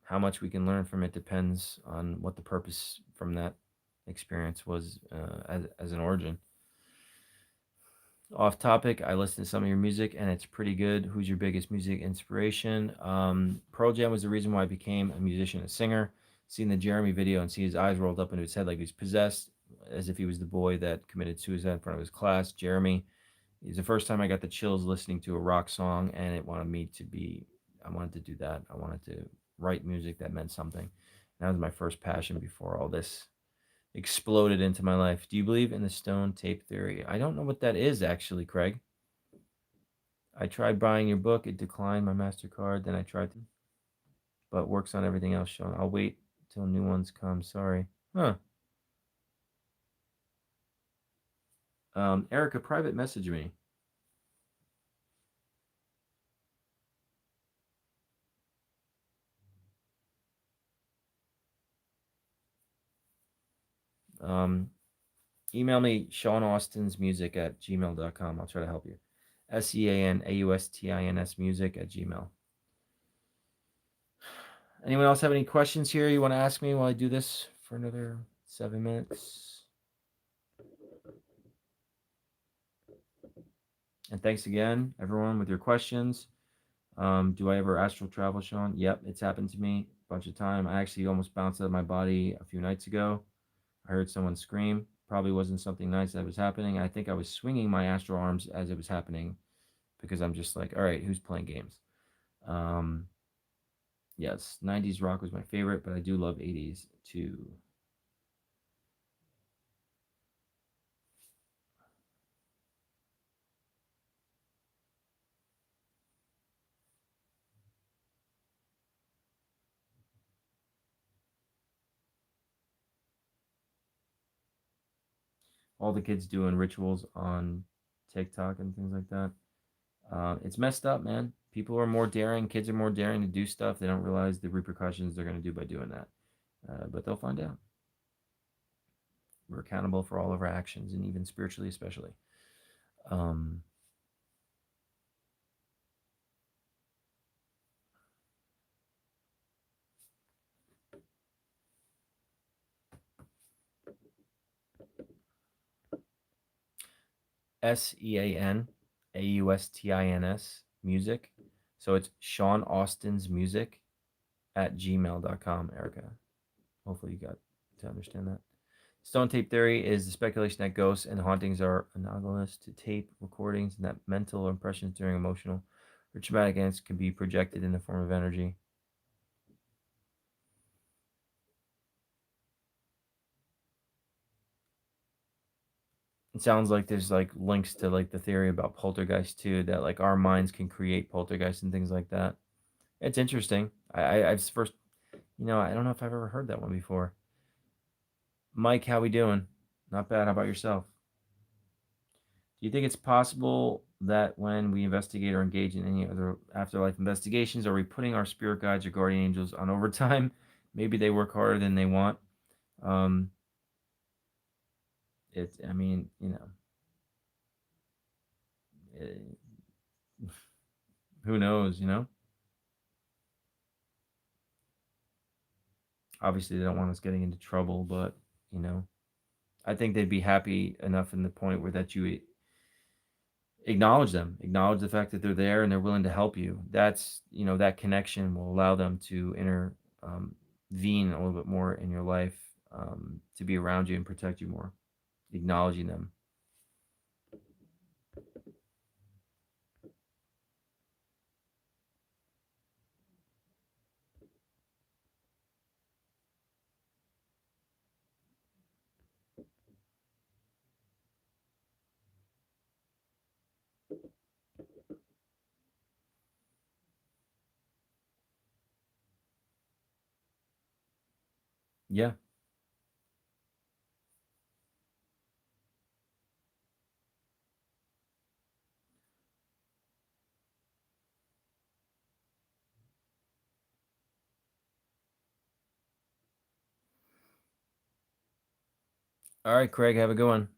how much we can learn from it depends on what the purpose from that experience was as an origin. Off topic, I listened to some of your music and it's pretty good. Who's your biggest music inspiration? Pearl Jam was the reason why I became a musician, a singer. Seeing the Jeremy video and see his eyes rolled up into his head like he was possessed, as if he was the boy that committed suicide in front of his class. Jeremy is the first time I got the chills listening to a rock song, and it wanted me to be. I wanted to do that. I wanted to write music that meant something. And that was my first passion before all this exploded into my life. Do you believe in the stone tape theory? I don't know what that is actually, Craig. I tried buying your book. It declined my MasterCard. Then I tried to, but works on everything else, Sean. I'll wait till new ones come. Sorry. Huh. Erica, private message me. Um, Email me Sean Austin's music at gmail.com. I'll try to help you. SeanAustins music at gmail. Anyone else have any questions here you want to ask me while I do this for another 7 minutes? And thanks again, everyone, with your questions. Do I ever astral travel, Sean? Yep, it's happened to me a bunch of time. I actually almost bounced out of my body a few nights ago. I heard someone scream. Probably wasn't something nice that was happening. I think I was swinging my astral arms as it was happening because I'm just like, all right, who's playing games? Um, yes, 90s rock was my favorite, but I do love 80s too. All the kids doing rituals on TikTok and things like that. It's messed up, man. People are more daring. Kids are more daring to do stuff. They don't realize the repercussions they're going to do by doing that. But they'll find out. We're accountable for all of our actions, and even spiritually, especially. Um, SeanAustins music. So it's Sean Austin's music at gmail.com, Erica. Hopefully you got to understand that. Stone tape theory is the speculation that ghosts and hauntings are analogous to tape recordings, and that mental impressions during emotional or traumatic events can be projected in the form of energy. It sounds like there's like links to like the theory about poltergeist too, that like our minds can create poltergeist and things like that. It's interesting. I've first, I don't know if I've ever heard that one before. Mike, how we doing? Not bad. How about yourself? Do you think it's possible that when we investigate or engage in any other afterlife investigations, are we putting our spirit guides or guardian angels on overtime? maybe they work harder than they want. Um, I mean, eh, who knows? Obviously they don't want us getting into trouble, but you know, I think they'd be happy enough in the point where that you acknowledge them, acknowledge the fact that they're there and they're willing to help you. That's that connection will allow them to intervene a little bit more in your life, to be around you and protect you more, acknowledging them. Yeah. All right, Craig, have a good one.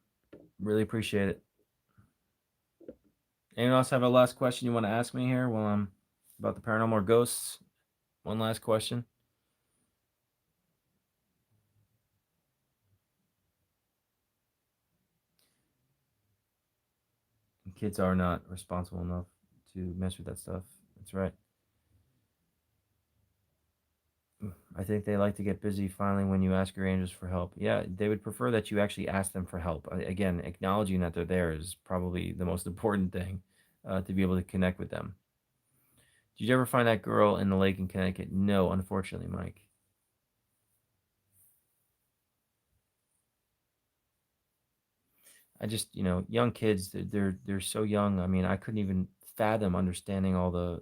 Really appreciate it. Anyone else have a last question you want to ask me here while I'm about the paranormal or ghosts? One last question. Kids are not responsible enough to mess with that stuff. That's right. I think they like to get busy finally when you ask your angels for help. Yeah, they would prefer that you actually ask them for help. Again, acknowledging that they're there is probably the most important thing, to be able to connect with them. Did you ever find that girl in the lake in Connecticut? No, unfortunately, Mike. I just, young kids, they're so young. I mean, I couldn't even fathom understanding all the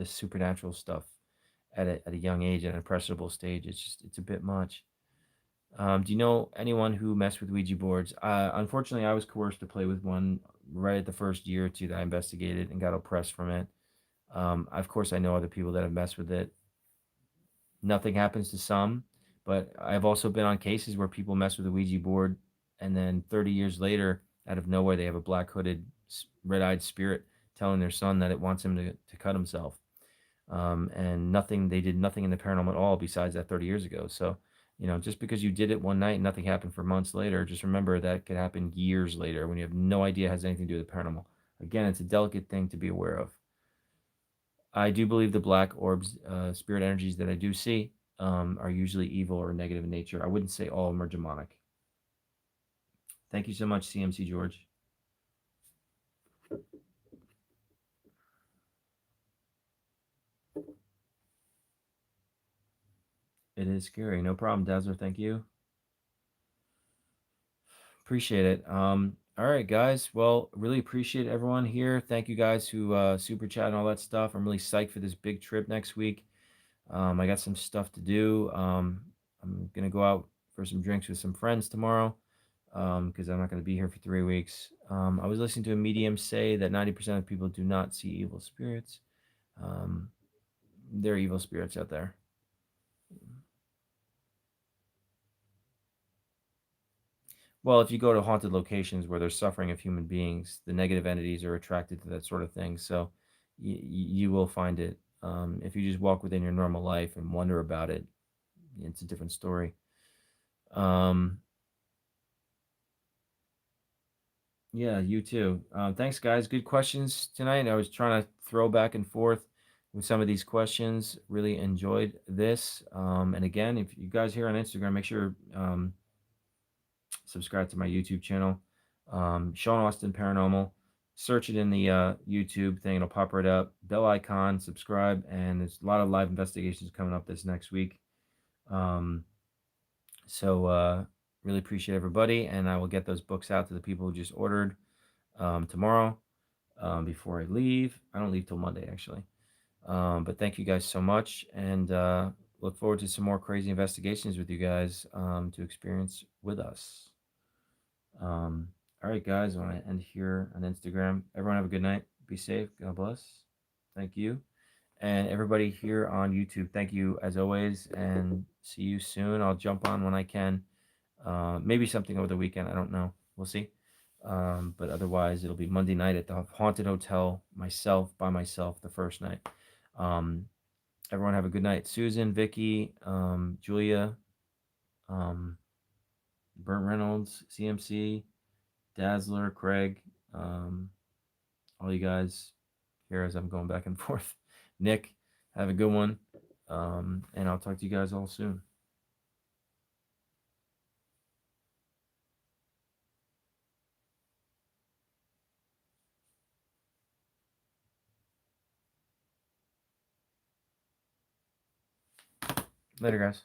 supernatural stuff at a young age, at an impressionable stage. It's a bit much. Do you know anyone who messed with Ouija boards? Unfortunately, I was coerced to play with one right at the first year or two that I investigated and got oppressed from it. Of course, I know other people that have messed with it. Nothing happens to some, but I've also been on cases where people mess with a Ouija board, and then 30 years later, out of nowhere, they have a black hooded, red eyed spirit telling their son that it wants him to cut himself. And they did nothing in the paranormal at all besides that 30 years ago. So, just because you did it one night and nothing happened for months later, just remember that could happen years later when you have no idea it has anything to do with the paranormal. Again, it's a delicate thing to be aware of. I do believe the black orbs, spirit energies that I do see, are usually evil or negative in nature. I wouldn't say all of them are demonic. Thank you so much, CMC George. It is scary. No problem, Dazzler. Thank you. Appreciate it. All right, guys. Well, really appreciate everyone here. Thank you guys who super chat and all that stuff. I'm really psyched for this big trip next week. I got some stuff to do. I'm gonna go out for some drinks with some friends tomorrow, because I'm not gonna be here for 3 weeks. I was listening to a medium say that 90% of people do not see evil spirits. Um, there are evil spirits out there. Well, if you go to haunted locations where there's suffering of human beings, the negative entities are attracted to that sort of thing. So you will find it. If you just walk within your normal life and wonder about it, it's a different story. Um, yeah, you too. Thanks, guys. Good questions tonight. I was trying to throw back and forth with some of these questions. Really enjoyed this. And again, if you guys here on Instagram, make sure subscribe to my YouTube channel, Sean Austin Paranormal. Search it in the YouTube thing; it'll pop right up. Bell icon, subscribe, and there's a lot of live investigations coming up this next week. Um, so really appreciate everybody, and I will get those books out to the people who just ordered tomorrow, before I leave. I don't leave till Monday actually. But thank you guys so much, and look forward to some more crazy investigations with you guys, to experience with us. Um, all right, guys, I want to end here on Instagram. Everyone have a good night. Be safe. God bless. Thank you. And everybody here on YouTube, thank you as always, and see you soon. I'll jump on when I can. Maybe something over the weekend. I don't know. We'll see. But otherwise, it'll be Monday night at the Haunted Hotel, myself, by myself, the first night. Um, Everyone have a good night. Susan, Vicky, Julia, um, Burnt Reynolds, CMC, Dazzler, Craig, all you guys here as I'm going back and forth. Nick, have a good one. And I'll talk to you guys all soon. Later, guys.